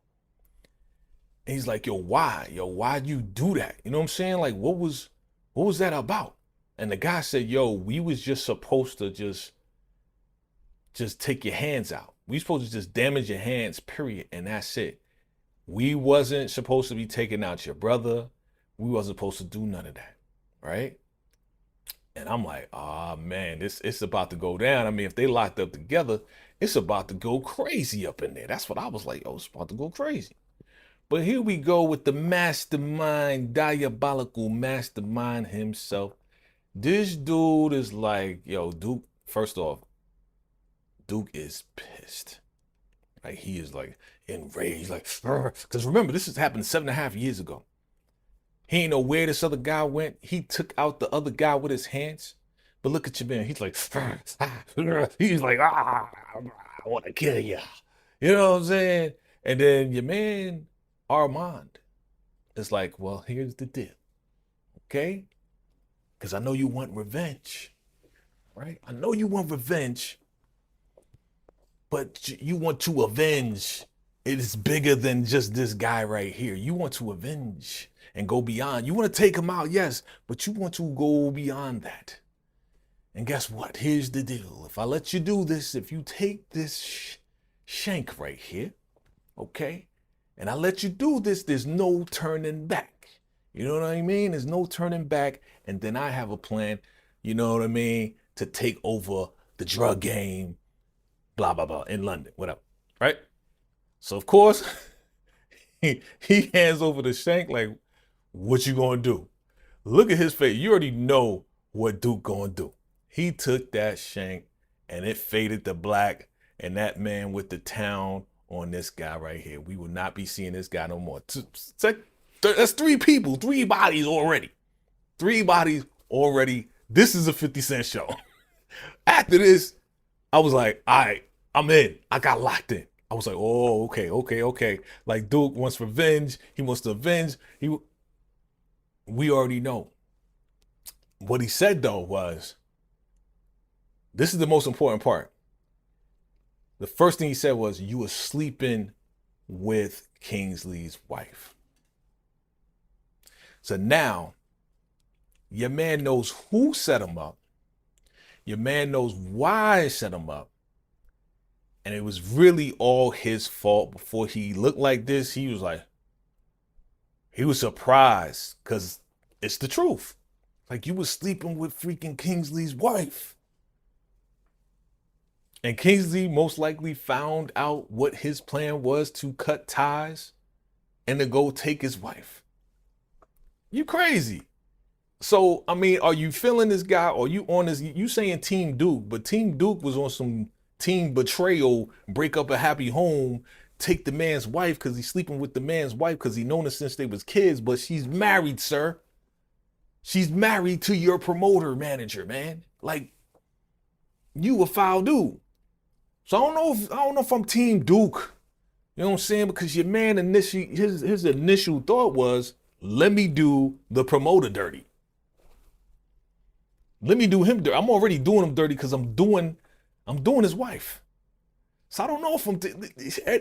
And he's like, yo, why? Yo, why'd you do that? You know what I'm saying? Like, what was that about? And the guy said, yo, we was just supposed to just take your hands out. We supposed to just damage your hands, period. And that's it. We wasn't supposed to be taking out your brother. We wasn't supposed to do none of that. Right? And I'm like, oh man, it's about to go down. I mean, if they locked up together, it's about to go crazy up in there. That's what I was like, oh, it's about to go crazy. But here we go with the mastermind, diabolical mastermind himself. This dude is like, yo, Duke, first off, Duke is pissed. Like, he is like enraged, like, because remember, this has happened 7.5 years ago. He ain't know where this other guy went. He took out the other guy with his hands. But look at your man. He's like, I want to kill you. You know what I'm saying? And then your man, Armand, is like, well, here's the deal. Okay? Because I know you want revenge. Right? I know you want revenge. But you want to avenge. It is bigger than just this guy right here. You want to avenge and go beyond. You want to take him out, yes, but you want to go beyond that. And guess what? Here's the deal. If I let you do this, if you take this shank right here, okay, and I let you do this, there's no turning back. You know what I mean? There's no turning back. And then I have a plan, you know what I mean, to take over the drug game, blah, blah, blah, in London, whatever, right? So, of course, he hands over the shank like, what you gonna do? Look at his face. You already know what Duke gonna do. He took that shank and it faded to black, and that man with the town on this guy right here. We will not be seeing this guy no more. That's 3 people, 3 bodies already. 3 bodies already. This is a 50 Cent show. After this, I was like, all right, I'm in. I got locked in. I was like, oh, okay. Like, Duke wants revenge. He wants to avenge. We already know. What he said, though, was, this is the most important part. The first thing he said was, you were sleeping with Kingsley's wife. So now, your man knows who set him up. Your man knows why set him up. And it was really all his fault. Before he looked like this, he was surprised, because it's the truth. Like, you was sleeping with freaking Kingsley's wife. And Kingsley most likely found out what his plan was to cut ties and to go take his wife. You crazy. So, I mean, are you feeling this guy, or you on this? You saying Team Duke, but Team Duke was on some team betrayal, break up a happy home, take the man's wife because he's sleeping with the man's wife because he known her since they was kids, but she's married, sir. She's married to your promoter manager, man. Like, you a foul dude. So I don't know if I'm Team Duke. You know what I'm saying? Because your man his initial thought was, let me do the promoter dirty. Let me do him dirty. I'm already doing him dirty because I'm doing his wife. So I don't know if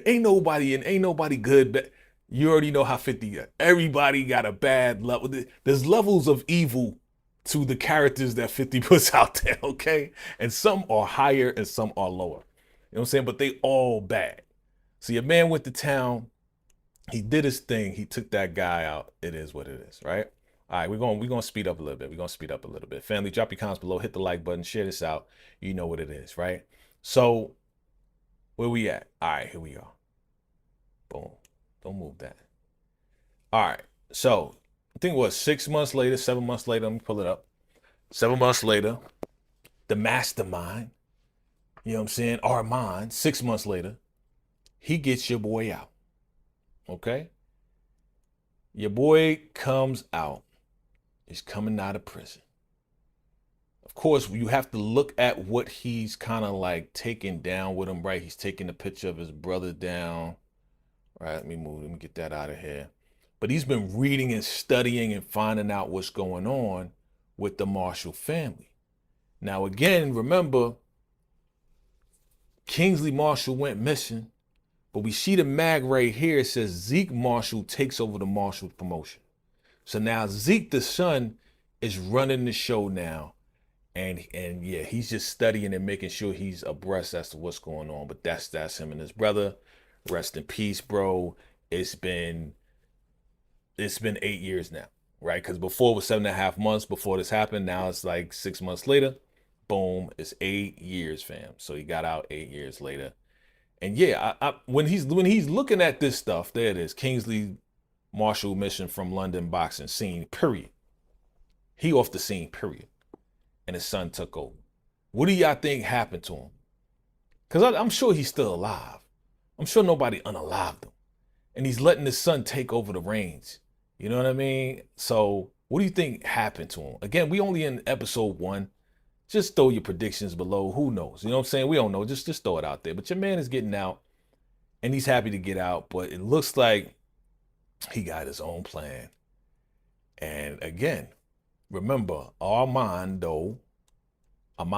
ain't nobody good, but you already know how 50 got. Everybody got a bad level. There's levels of evil to the characters that 50 puts out there, okay? And some are higher and some are lower. You know what I'm saying? But they all bad. So your man went to town He did his thing. He took that guy out. It is what it is, right? All right, we're gonna speed up a little bit. We're gonna speed up a little bit. Family, drop your comments below, hit the like button, share this out. You know what it is, right? So where we at? All right, here we are. Boom. Don't move that. All right. So I think it was 6 months later, 7 months later. Let me pull it up. 7 months later, the mastermind, you know what I'm saying? Armand, 6 months later, he gets your boy out. Okay? Your boy comes out. He's coming out of prison. Of course, you have to look at what he's kind of like taking down with him, right? He's taking a picture of his brother down. Right, let me get that out of here. But he's been reading and studying and finding out what's going on with the Marshall family. Now, again, remember, Kingsley Marshall went missing, but we see the mag right here. It says Zeke Marshall takes over the Marshall promotion. So now Zeke, the son, is running the show now. And yeah, he's just studying and making sure he's abreast as to what's going on. But that's him and his brother. Rest in peace, bro. It's been 8 years now, right? Because before it was 7.5 months before this happened. Now it's like 6 months later. Boom, it's 8 years, fam. So he got out 8 years later. And yeah, when he's looking at this stuff, there it is. Kingsley Marshall mission from London boxing scene, period. He off the scene, period. And his son took over. What do y'all think happened to him? Because I'm sure he's still alive. I'm sure nobody unalived him. And he's letting his son take over the reins. You know what I mean? So what do you think happened to him? Again, we only in episode 1. Just throw your predictions below. Who knows? You know what I'm saying? We don't know. Just throw it out there. But your man is getting out. And he's happy to get out. But it looks like he got his own plan. And again, remember, Armando, I'm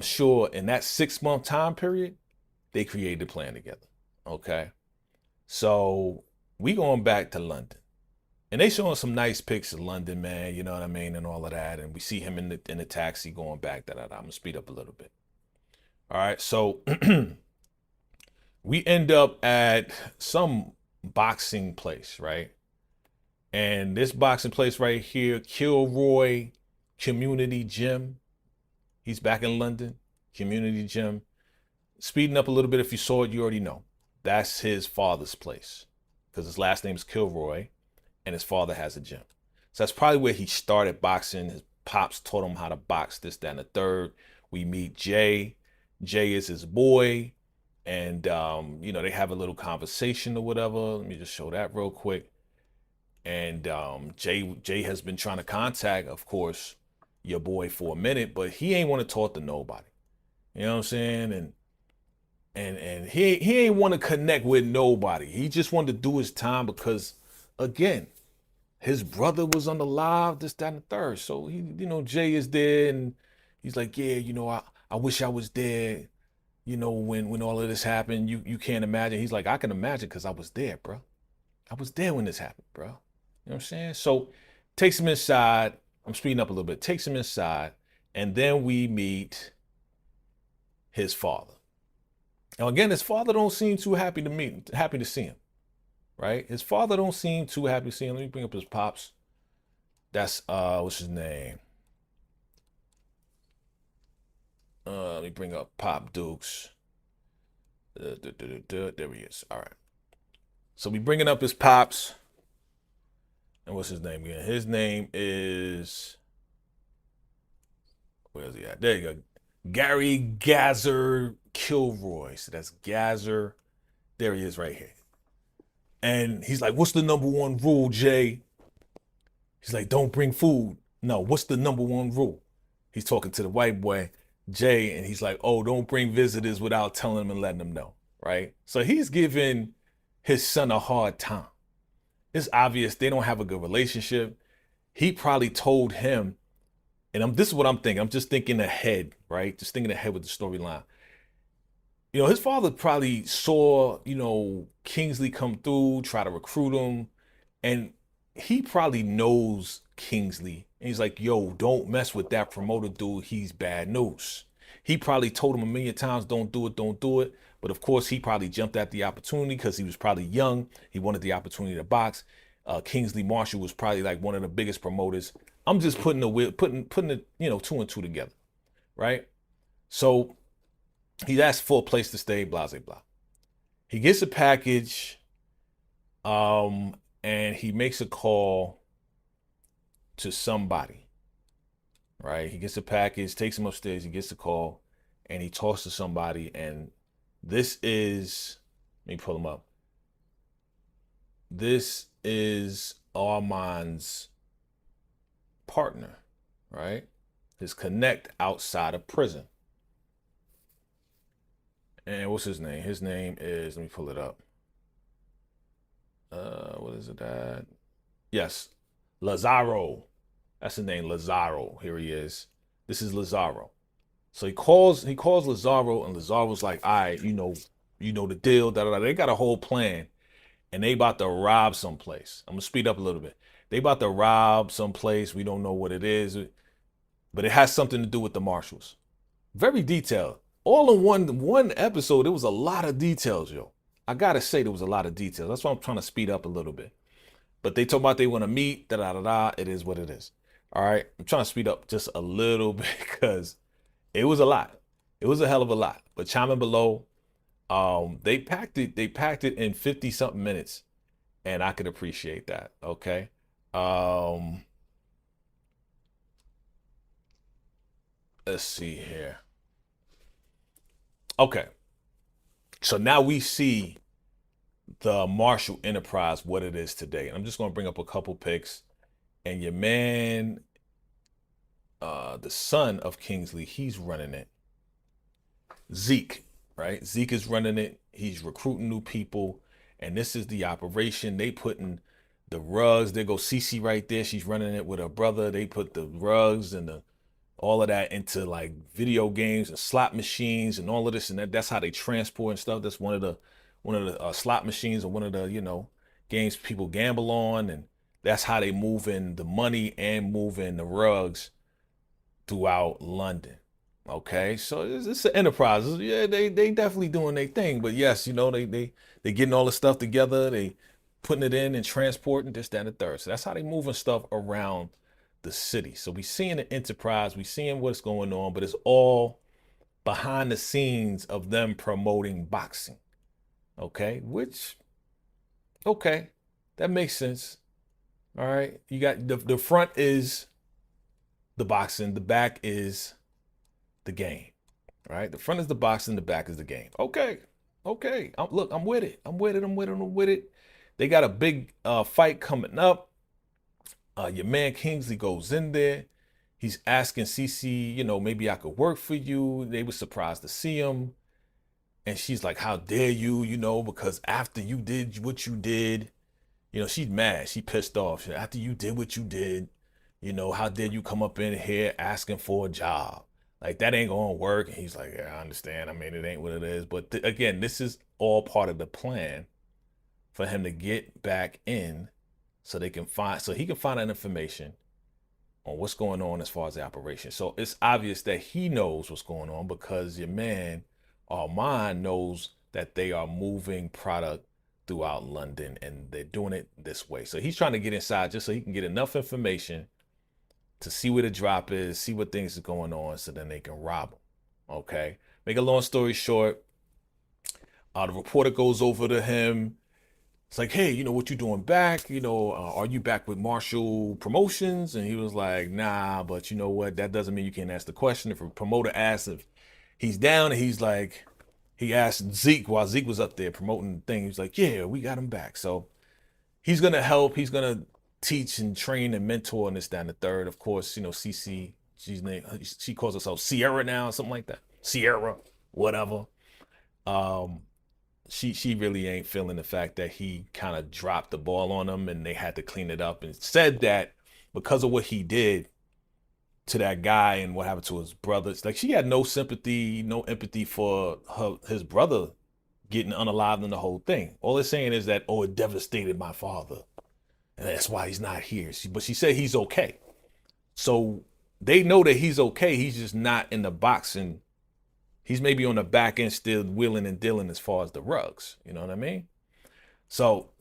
sure in that 6-month time period, they created a plan together. Okay. So we going back to London. And they showing some nice pics of London, man. You know what I mean? And all of that. And we see him in the taxi going back. I'm going to speed up a little bit. All right. So we end up at some boxing place, right? And this boxing place right here, Kilroy Community Gym. He's back in London, Community Gym. Speeding up a little bit, if you saw it, you already know. That's his father's place because his last name is Kilroy and his father has a gym. So that's probably where he started boxing. His pops taught him how to box, this, that, and the third. We meet Jay. Jay is his boy. And, you know, they have a little conversation or whatever. Let me just show that real quick. And Jay has been trying to contact, of course, your boy for a minute, but he ain't want to talk to nobody. You know what I'm saying? And he ain't want to connect with nobody. He just wanted to do his time because, again, his brother was on the live, this, that, and the third. So he, you know, Jay is there and he's like, yeah, you know, I wish I was there. You know, when all of this happened, you can't imagine. He's like, I can imagine because I was there, bro. I was there when this happened, bro. You know what I'm saying? So takes him inside. I'm speeding up a little bit. Takes him inside. And then we meet his father. Now, again, his father don't seem too happy to see him, right? His father don't seem too happy to see him. Let me bring up his pops. That's, what's his name? Let me bring up Pop Dukes. There he is. All right. So we bringing up his pops. And what's his name again? His name is, where's he at? There you go. Gary Gazer Kilroy. So that's Gazer. There he is right here. And he's like, what's the #1 rule, Jay? He's like, don't bring food. No, what's the #1 rule? He's talking to the white boy, Jay, and he's like, oh, don't bring visitors without telling them and letting them know, right? So he's giving his son a hard time. It's obvious they don't have a good relationship. He probably told him, and this is what I'm thinking. I'm just thinking ahead, right? Just thinking ahead with the storyline. You know, his father probably saw, you know, Kingsley come through, try to recruit him, and he probably knows Kingsley. And he's like, yo, don't mess with that promoter dude. He's bad news. He probably told him a million times, don't do it, don't do it. But of course, he probably jumped at the opportunity because he was probably young. He wanted the opportunity to box. Kingsley Marshall was probably like one of the biggest promoters. I'm just putting the two and two together, right? So he asked for a place to stay, blah, blah, blah. He gets a package, and he makes a call to somebody, right? He gets a package, takes him upstairs, he gets a call, and he talks to somebody, and this is, let me pull him up. This is Armand's partner, right? His connect outside of prison. And what's his name? His name is, let me pull it up. What is it that? Yes, Lazaro. That's his name, Lazaro. Here he is. This is Lazaro. So he calls Lazaro, and Lazaro's like, all right, you know the deal. They got a whole plan, and they about to rob someplace. I'm gonna speed up a little bit. They about to rob someplace. We don't know what it is, but it has something to do with the Marshalls. Very detailed. All in one episode, there was a lot of details, yo. I gotta say, there was a lot of details. That's why I'm trying to speed up a little bit. But they talk about they want to meet, It is what it is. All right. I'm trying to speed up just a little bit because it was a lot. It was a hell of a lot. But chime in below. They packed it in 50 something minutes, and I could appreciate that. Okay. Let's see here. Okay. So now we see the Marshall Enterprise, what it is today. And I'm just going to bring up a couple pics. And your man, the son of Kingsley, he's running it. Zeke, right? Zeke is running it. He's recruiting new people. And this is the operation. They putting the rugs. There goes Cece right there. She's running it with her brother. They put the rugs and all of that into like video games and slot machines and all of this. And that's how they transport and stuff. That's one of the slot machines or one of the, games people gamble on. And that's how they move in the money and move in the rugs throughout London. Okay, so it's an enterprise. Yeah, they definitely doing their thing. But yes, they getting all the stuff together. They putting it in and transporting this, that, and the third. So that's how they moving stuff around the city. So we seeing the enterprise, we seeing what's going on, but it's all behind the scenes of them promoting boxing. Okay, that makes sense. All right, you got the front is the boxing, the back is the game. All right, the front is the boxing, the back is the game. Okay. Look, I'm with it. I'm with it. They got a big fight coming up. Your man Kingsley goes in there. He's asking Cece, maybe I could work for you. They were surprised to see him. And she's like, how dare you, because after you did what you did, she's mad. She pissed off. After you did what you did, how dare you come up in here asking for a job? Like, that ain't gonna work. And he's like, yeah, I understand. I mean, it ain't what it is. But again, this is all part of the plan for him to get back in so he can find that information on what's going on as far as the operation. So it's obvious that he knows what's going on because your man, Armand, knows that they are moving product throughout London and they're doing it this way. So he's trying to get inside just so he can get enough information to see where the drop is, see what things are going on, so then they can rob him. Okay. Make a long story short, the reporter goes over to him. It's like, hey, what you doing back? Are you back with Marshall Promotions? And he was like, nah, but you know what? That doesn't mean you can't ask the question. If a promoter asks if he's down, and he's like, he asked Zeke while Zeke was up there promoting the thing. He's like, yeah, we got him back. So he's going to help. He's going to teach and train and mentor and this, that, and the third. Of course, Cece, she calls herself Sierra now, something like that. Sierra, whatever. She really ain't feeling the fact that he kind of dropped the ball on them and they had to clean it up, and said that because of what he did to that guy and what happened to his brother, it's like she had no sympathy, no empathy for his brother getting unalived in the whole thing. All they're saying is that, it devastated my father and that's why he's not here. But she said he's okay. So they know that he's okay. He's just not in the boxing. He's maybe on the back end still wheeling and dealing as far as the rugs. You know what I mean? So,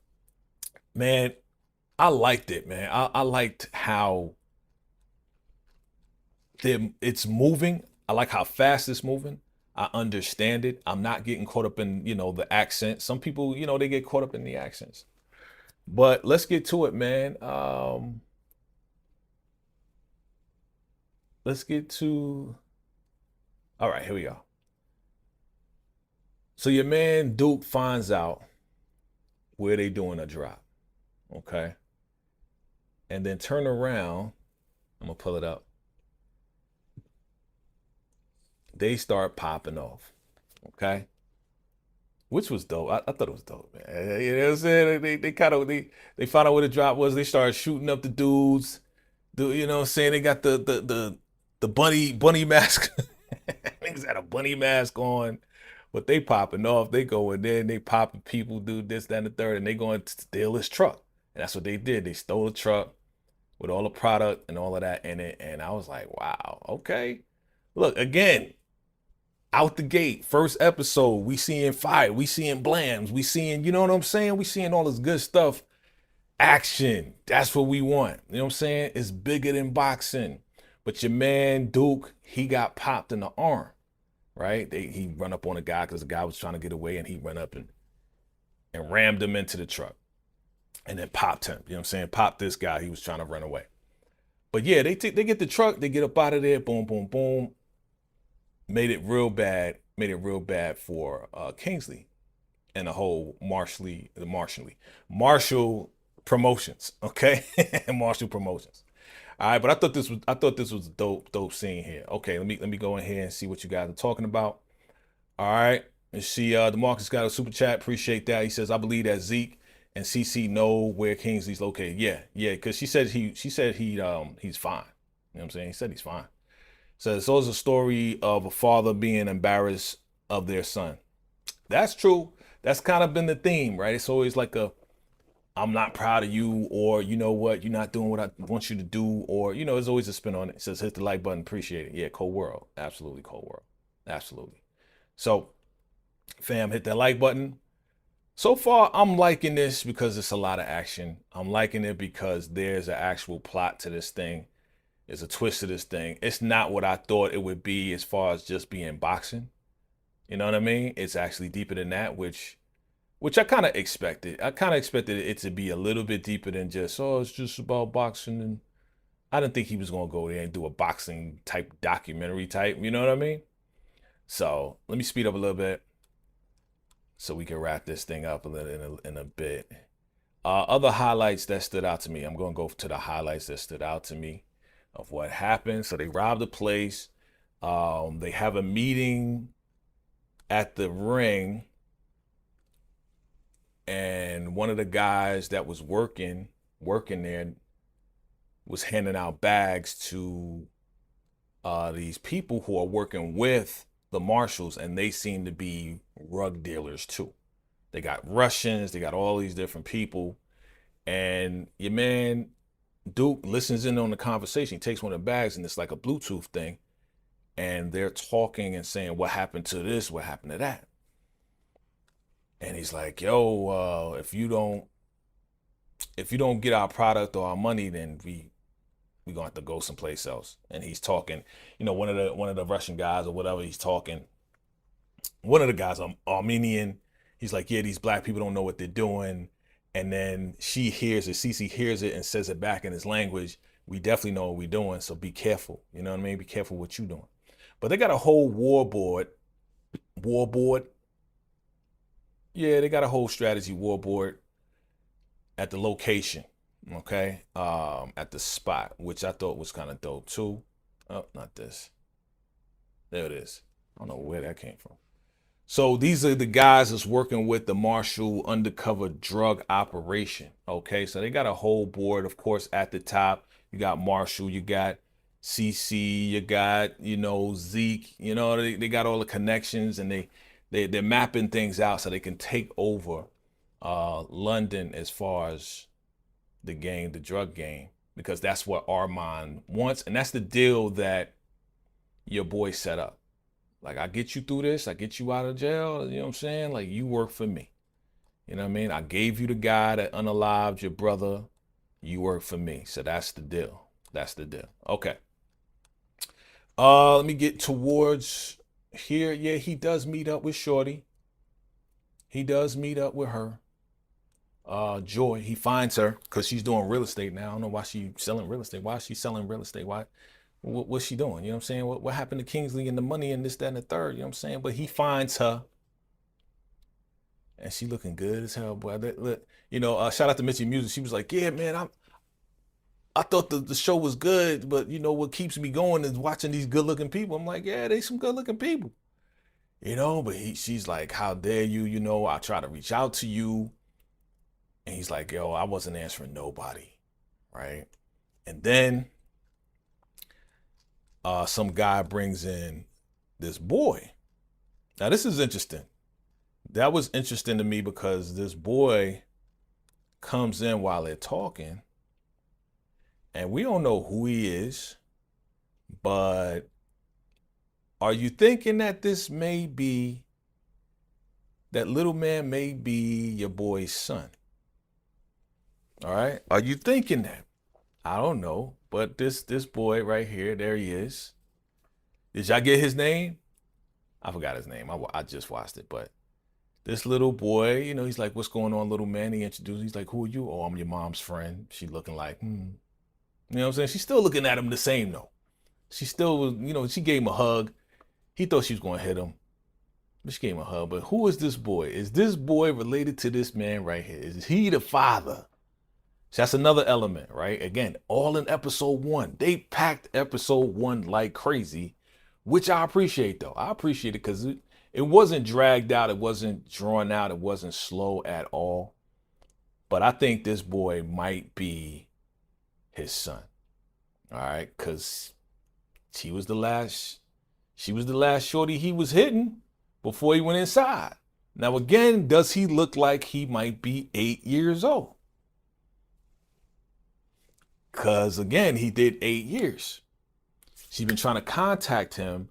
man, I liked it, man. I liked how it's moving. I like how fast it's moving. I understand it. I'm not getting caught up in, the accent. Some people, they get caught up in the accents. But let's get to it, man. Let's get to. All right, here we go. So your man Duke finds out where they doing a drop, okay? And then turn around. I'm gonna pull it up. They start popping off, okay? Which was dope. I thought it was dope, man. You know what I'm saying? They found out where the drop was. They started shooting up the dudes. You know what I'm saying? They got the bunny mask. Niggas had a bunny mask on, but they popping off. They go in there and they popping people, do this, that, and the third, and they going to steal his truck. And that's what they did. They stole the truck with all the product and all of that in it. And I was like, wow, okay. Look, again, out the gate, first episode, we seeing fire, we seeing blams, we seeing, you know what I'm saying? We seeing all this good stuff. Action. That's what we want. You know what I'm saying? It's bigger than boxing. But your man Duke, he got popped in the arm, right? He run up on a guy because the guy was trying to get away, and he run up and rammed him into the truck and then popped him. You know what I'm saying? Popped this guy. He was trying to run away. But yeah, they get the truck, they get up out of there, boom, boom, boom. Made it real bad for Kingsley and the whole Marshall Promotions, okay? Marshall Promotions. All right, but I thought this was a dope scene here. Okay, let me go in here and see what you guys are talking about. All right, let's see. DeMarcus got a super chat. Appreciate that. He says, I believe that Zeke and CC know where Kingsley's located. Yeah, because she said he's fine. You know what I'm saying? He said he's fine. So it's a story of a father being embarrassed of their son. That's true. That's kind of been the theme, right? It's always like I'm not proud of you, or you know what, you're not doing what I want you to do, or there's always a spin on it. It says hit the like button, appreciate it. Yeah, cold world. Absolutely cold world. Absolutely. So, fam, hit that like button. So far, I'm liking this because it's a lot of action. I'm liking it because there's an actual plot to this thing. There's a twist to this thing. It's not what I thought it would be as far as just being boxing. You know what I mean? It's actually deeper than that, which I kind of expected. I kind of expected it to be a little bit deeper than just, it's just about boxing. And I didn't think he was going to go there and do a boxing type documentary type. You know what I mean? So let me speed up a little bit so we can wrap this thing up a little in a bit. Other highlights that stood out to me. I'm going to go to the highlights that stood out to me of what happened. So they robbed the place. They have a meeting at the ring. And one of the guys that was working there was handing out bags to these people who are working with the Marshalls, and they seem to be rug dealers too. They got Russians, they got all these different people, and your man Duke listens in on the conversation. He takes one of the bags, and it's like a Bluetooth thing, and they're talking and saying, what happened to this, what happened to that. And he's like, yo, if you don't get our product or our money, then we gonna have to go someplace else. And he's talking, one of the Russian guys or whatever, he's talking. One of the guys, Armenian, he's like, yeah, these black people don't know what they're doing. And then she hears it, Cece hears it and says it back in his language. We definitely know what we're doing, so be careful. You know what I mean? Be careful what you're doing. But they got a whole war board. Yeah, they got a whole strategy war board at the location, okay? At the spot, which I thought was kind of dope too. Oh, not this. There it is. I don't know where that came from. So these are the guys that's working with the Marshall undercover drug operation, okay? So they got a whole board, of course, at the top. You got Marshall, you got CC, you got, Zeke, they got all the connections, and they're mapping things out so they can take over London as far as the drug game, because that's what Armand wants. And that's the deal that your boy set up. Like, I get you through this, I get you out of jail, you know what I'm saying? Like, you work for me. You know what I mean? I gave you the guy that unalived your brother. You work for me. So that's the deal. That's the deal. Okay. Let me get towards here. Yeah, he does meet up with Shorty. He does meet up with her. Joy. He finds her because she's doing real estate now. I don't know why she's selling real estate. Why is she selling real estate? What's she doing? You know what I'm saying? What happened to Kingsley and the money and this, that, and the third? You know what I'm saying? But he finds her. And she looking good as hell, boy. You know, shout out to Mitchie Music. She was like, yeah, man, I thought the show was good, but you know what keeps me going is watching these good looking people. I'm like, yeah, they some good looking people. You know, but she's like, how dare you? You know, I try to reach out to you. And he's like, yo, I wasn't answering nobody. Right. And then some guy brings in this boy. Now, this is interesting. That was interesting to me because this boy comes in while they're talking and we don't know who he is, but are you thinking that that little man may be your boy's son? All right. Are you thinking that? I don't know, but this boy right here, there he is. Did y'all get his name? I forgot his name. I just watched it, but this little boy, you know, he's like, what's going on, little man? He introduced, he's like, who are you? Oh, I'm your mom's friend. She looking like, You know what I'm saying? She's still looking at him the same, though. She still was, you know, she gave him a hug. He thought she was going to hit him. But she gave him a hug. But who is this boy? Is this boy related to this man right here? Is he the father? So that's another element, right? Again, all in episode 1. They packed episode 1 like crazy, which I appreciate, though. I appreciate it because it wasn't dragged out. It wasn't drawn out. It wasn't slow at all. But I think this boy might be his son. All right. Because she was the last shorty he was hitting before he went inside. Now, again, does he look like he might be 8 years old? Because, again, he did 8 years. She's been trying to contact him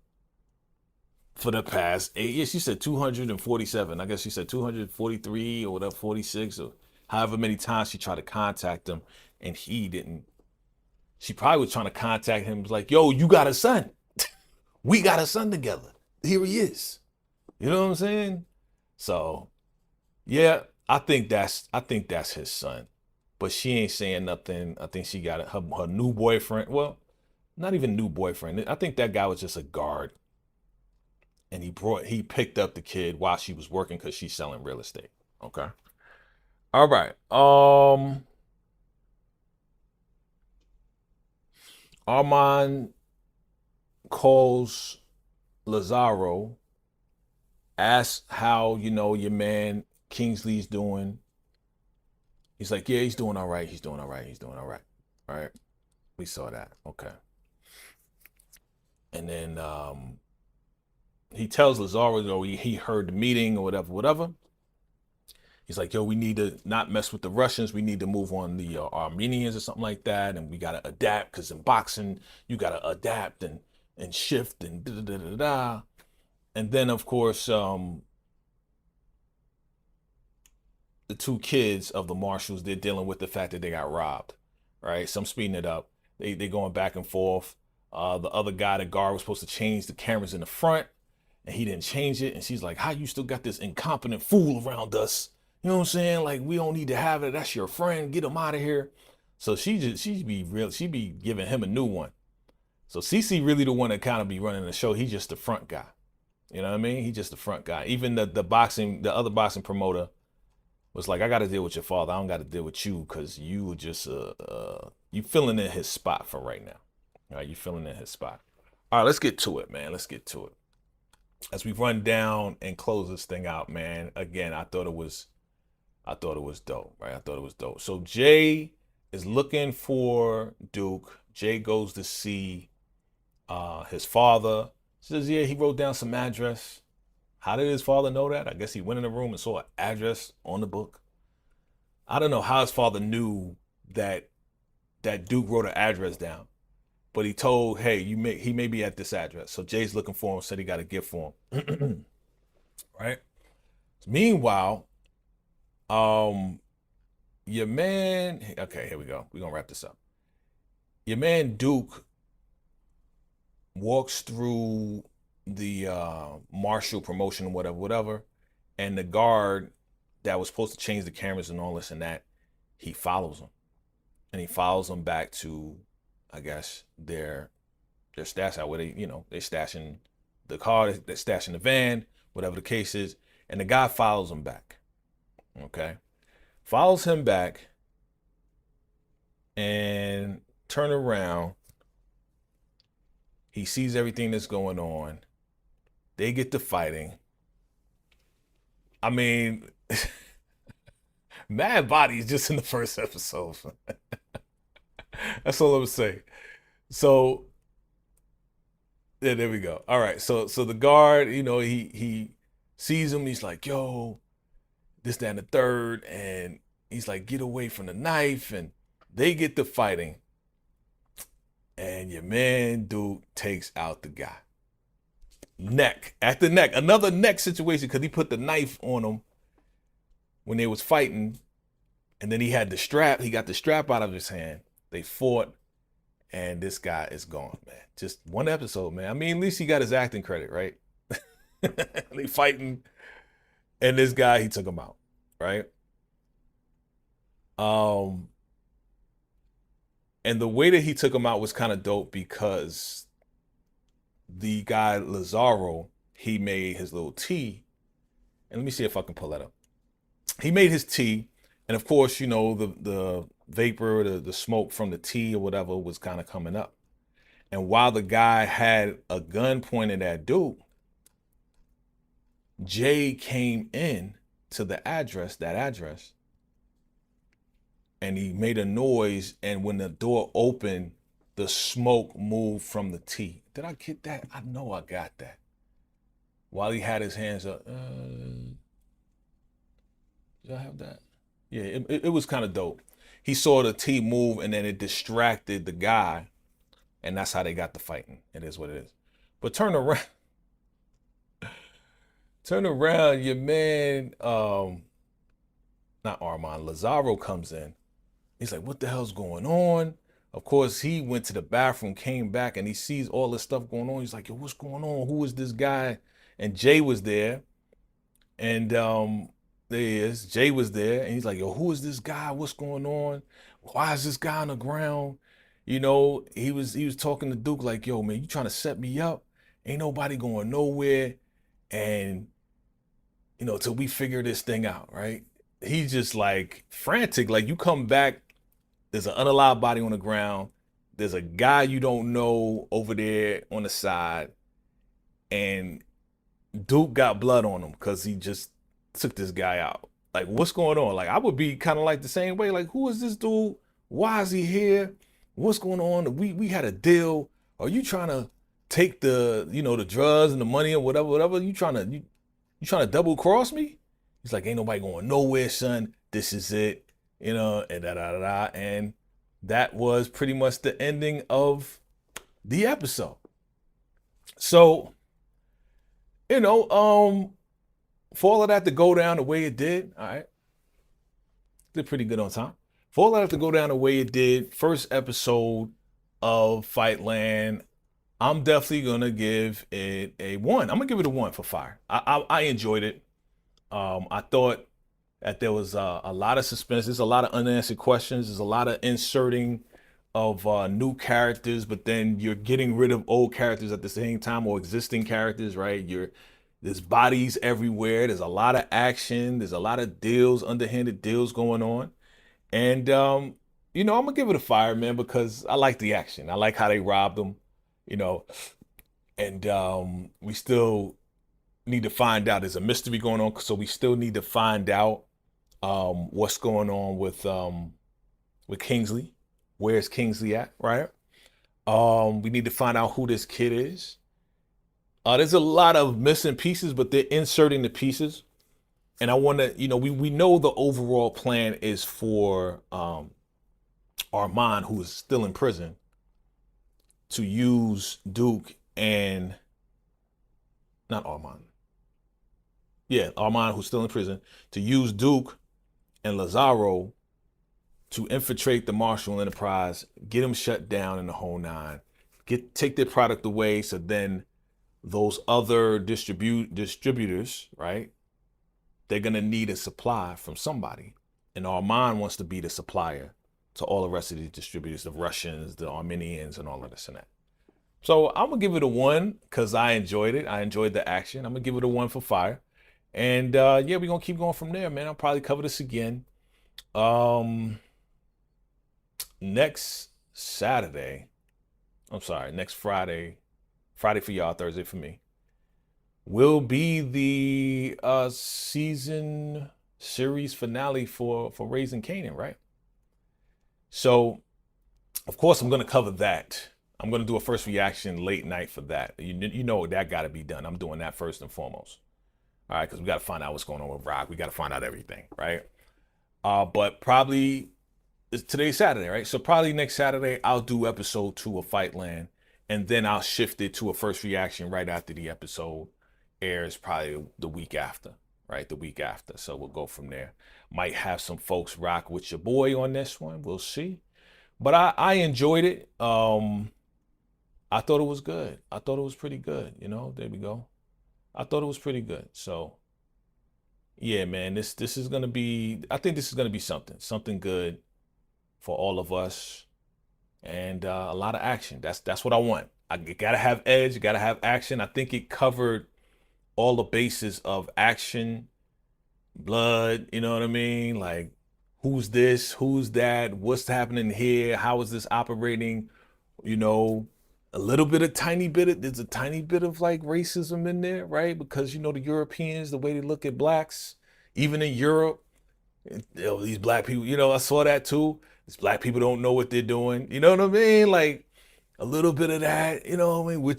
for the past 8 years. She said 247. I guess she said 243 or whatever, 46 or however many times she tried to contact him and he didn't. She probably was trying to contact him. Was like, yo, you got a son. We got a son together. Here he is. You know what I'm saying? So, yeah, I think that's his son. But she ain't saying nothing. I think she got her new boyfriend. Well, not even new boyfriend. I think that guy was just a guard. And he picked up the kid while she was working because she's selling real estate. Okay. All right. Armand calls Lazaro, asks how, you know, your man Kingsley's doing. He's like, yeah, he's doing all right. He's doing all right. He's doing all right. All right. We saw that. Okay. And then he tells Lazaro, though, he heard the meeting or whatever. He's like, yo, we need to not mess with the Russians. We need to move on the Armenians or something like that. And we got to adapt because in boxing, you got to adapt and shift and da-da-da-da-da. And then, of course, the two kids of the Marshalls, they're dealing with the fact that they got robbed, right? So I'm speeding it up. They going back and forth. The other guy, the guard, was supposed to change the cameras in the front, and he didn't change it. And she's like, how you still got this incompetent fool around us? You know what I'm saying? Like, we don't need to have it. That's your friend. Get him out of here. So she be giving him a new one. So CC really the one that kind of be running the show. He's just the front guy. You know what I mean? He's just the front guy. Even the other boxing promoter was like, I got to deal with your father. I don't got to deal with you because you were just you filling in his spot for right now. All right, you filling in his spot. All right, let's get to it, man. Let's get to it. As we run down and close this thing out, man. Again, I thought it was dope, right? I thought it was dope. So Jay is looking for Duke. Jay goes to see his father. Says, yeah, he wrote down some address. How did his father know that? I guess he went in the room and saw an address on the book. I don't know how his father knew that Duke wrote an address down. but he told, hey, he may be at this address. So Jay's looking for him, said he got a gift for him. Right? Meanwhile, your man, okay, here we go. We're gonna wrap this up. Your man Duke walks through the Marshall promotion, whatever, and the guard that was supposed to change the cameras and all this and that, he follows him. And he follows them back to, I guess, their stash out where they, they're stashing the car, they're stashing the van, whatever the case is. And the guy follows him back. Okay. Follows him back and turn around. He sees everything that's going on. They get to fighting. I mean, mad bodies just in the first episode. That's all I'm gonna say. So, yeah, there we go. All right. So the guard, he sees him. He's like, yo, this, that, and the third. And he's like, get away from the knife. And they get to fighting. And your man Duke takes out the guy. Neck, at the neck. Another neck situation because he put the knife on him when they was fighting. And then he had the strap. He got the strap out of his hand. They fought. And this guy is gone, man. Just one episode, man. I mean, at least he got his acting credit, right? They fighting. And this guy, he took him out, right? And the way that he took him out was kind of dope because the guy, Lazaro, he made his little tea. And let me see if I can pull that up. He made his tea. And of course, the vapor, the smoke from the tea or whatever was kind of coming up. And while the guy had a gun pointed at Duke, Jay came in to that address, and he made a noise, and when the door opened, the smoke moved from the tea. Did I get that? I know I got that. While he had his hands up. Did I have that? Yeah, it was kind of dope. He saw the tea move, and then it distracted the guy, and that's how they got the fighting. It is what it is. But turn around, your man, not Armand, Lazaro comes in. He's like, what the hell's going on? Of course, he went to the bathroom, came back, and he sees all this stuff going on. He's like, yo, what's going on? Who is this guy? And Jay was there. And there he is. Jay was there. And he's like, yo, who is this guy? What's going on? Why is this guy on the ground? He was talking to Duke like, yo, man, you trying to set me up? Ain't nobody going nowhere. And, till we figure this thing out, right? He's just like frantic. Like, you come back, there's an unalive body on the ground. There's a guy you don't know over there on the side. And Duke got blood on him because he just took this guy out. Like, what's going on? Like, I would be kind of like the same way. Like, who is this dude? Why is he here? What's going on? We had a deal. Are you trying to take the, the drugs and the money or whatever? You trying to double cross me? He's like, ain't nobody going nowhere, son. This is it. And da-da-da-da. And that was pretty much the ending of the episode. So, for all of that to go down the way it did, all right, did pretty good on time. For all of that to go down the way it did, first episode of Fightland, I'm definitely going to give it a 1. I'm going to give it a 1 for fire. I enjoyed it. I thought that there was a lot of suspense. There's a lot of unanswered questions. There's a lot of inserting of new characters, but then you're getting rid of old characters at the same time, or existing characters, right? There's bodies everywhere. There's a lot of action. There's a lot of deals, underhanded deals going on. And, I'm going to give it a fire, man, because I like the action. I like how they robbed them, and we still need to find out. There's a mystery going on, so we still need to find out what's going on with Kingsley. Where's Kingsley at, right? We need to find out who this kid is. There's a lot of missing pieces, but they're inserting the pieces. And I want to, we know the overall plan is for Armand, who is still in prison, to use Duke and not Armand. Yeah, Armand, who's still in prison, to use Duke and Lazaro to infiltrate the Marshall Enterprise, get them shut down in the whole nine, take their product away, so then those other distributors, right? They're gonna need a supply from somebody. And Armand wants to be the supplier to all the rest of these distributors, the Russians, the Armenians, and all of this and that. So I'm gonna give it a 1 because I enjoyed it. I enjoyed the action. I'm gonna give it a 1 for fire. And yeah, we're gonna keep going from there, man. I'll probably cover this again. Next Friday for y'all, Thursday for me, will be the season series finale for Raising Kanan, right? So, of course, I'm going to cover that. I'm going to do a first reaction late night for that. You know that got to be done. I'm doing that first and foremost. All right, because we got to find out what's going on with Rock. We got to find out everything, right? But probably, today's Saturday, right? So probably next Saturday, I'll do episode 2 of Fightland, and then I'll shift it to a first reaction right after the episode airs, probably the week after. Right, the week after. So we'll go from there. Might have some folks rock with your boy on this one. We'll see. But I enjoyed it. I thought it was good. I thought it was pretty good. You know, there we go. I thought it was pretty good. So yeah, man, this is gonna be, I think this is gonna be something good for all of us. And a lot of action. That's what I want. I gotta have edge, gotta have action. I think it covered all the bases of action, blood, you know what I mean? Like, who's this, who's that, what's happening here, how is this operating? You know, there's a tiny bit of like racism in there, right? Because, you know, the Europeans, the way they look at blacks, even in Europe, you know, these black people, you know, I saw that too. These black people don't know what they're doing. You know what I mean? Like, a little bit of that, you know what I mean?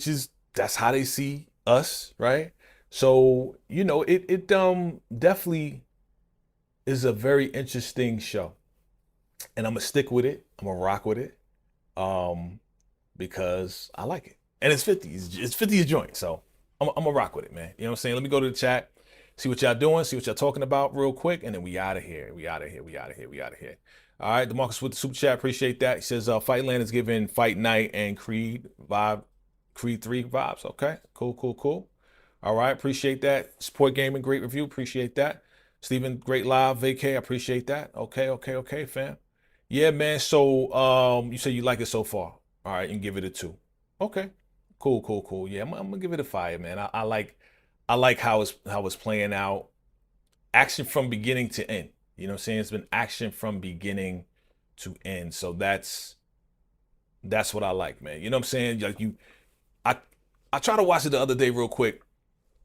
That's how they see us, right? So, you know, it definitely is a very interesting show, and I'm gonna stick with it. I'm gonna rock with it, because I like it, and it's 50s. It's 50s joint, so I'm gonna rock with it, man. You know what I'm saying? Let me go to the chat, see what y'all doing, see what y'all talking about real quick, and then we out of here. All right, DeMarcus with the super chat, appreciate that. He says Fightland is giving Fight Night and Creed 3 vibes. Okay, cool. All right, appreciate that. Support Gaming, great review, appreciate that. Steven, great live. Vacay, I appreciate that. Okay, fam. Yeah, man, so you say you like it so far. All right, and give it a 2. Okay, cool. Yeah, I'm gonna give it a 5, man. I like how it's playing out. Action from beginning to end. You know what I'm saying? It's been action from beginning to end. So that's what I like, man. You know what I'm saying? Like I tried to watch it the other day real quick,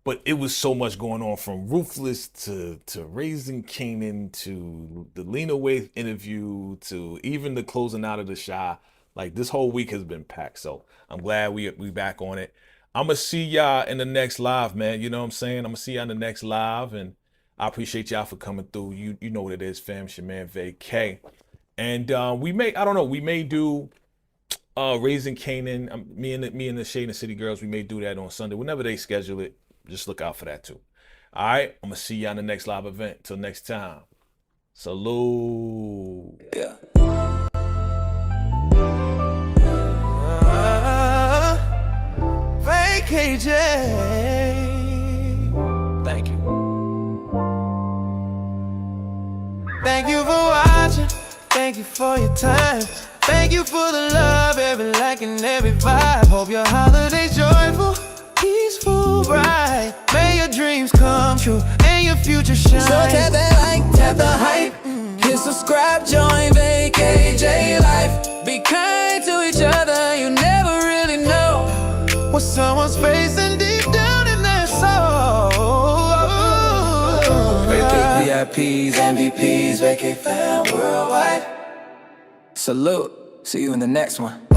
but it was so much going on, from Ruthless to Raising Kanan to the Lena Waithe interview to even the closing out of the Shy. Like, this whole week has been packed. So I'm glad we back on it. I'm gonna see y'all in the next live, man. You know what I'm saying? I'm gonna see y'all in the next live, and I appreciate y'all for coming through. You know what it is, fam. It's your man Vacay. And we may do Raising Kanan. Me and the Shade and City Girls, we may do that on Sunday. Whenever they schedule it, just look out for that too. All right, I'm gonna see y'all in the next live event. Till next time. Salute. Yeah. Vacay Jay. Thank you. Thank you for watching. Thank you for your time. Thank you for the love, every like and every vibe. Hope your holiday's joyful, peaceful, bright. May your dreams come true and your future shine. So tap that like, tap the hype. Hit subscribe, join Vacay J Life. Be kind to each other, you never really know what someone's facing deep down in their soul. Vacay VIPs, MVPs, Vacay fam worldwide. Salute. See you in the next one.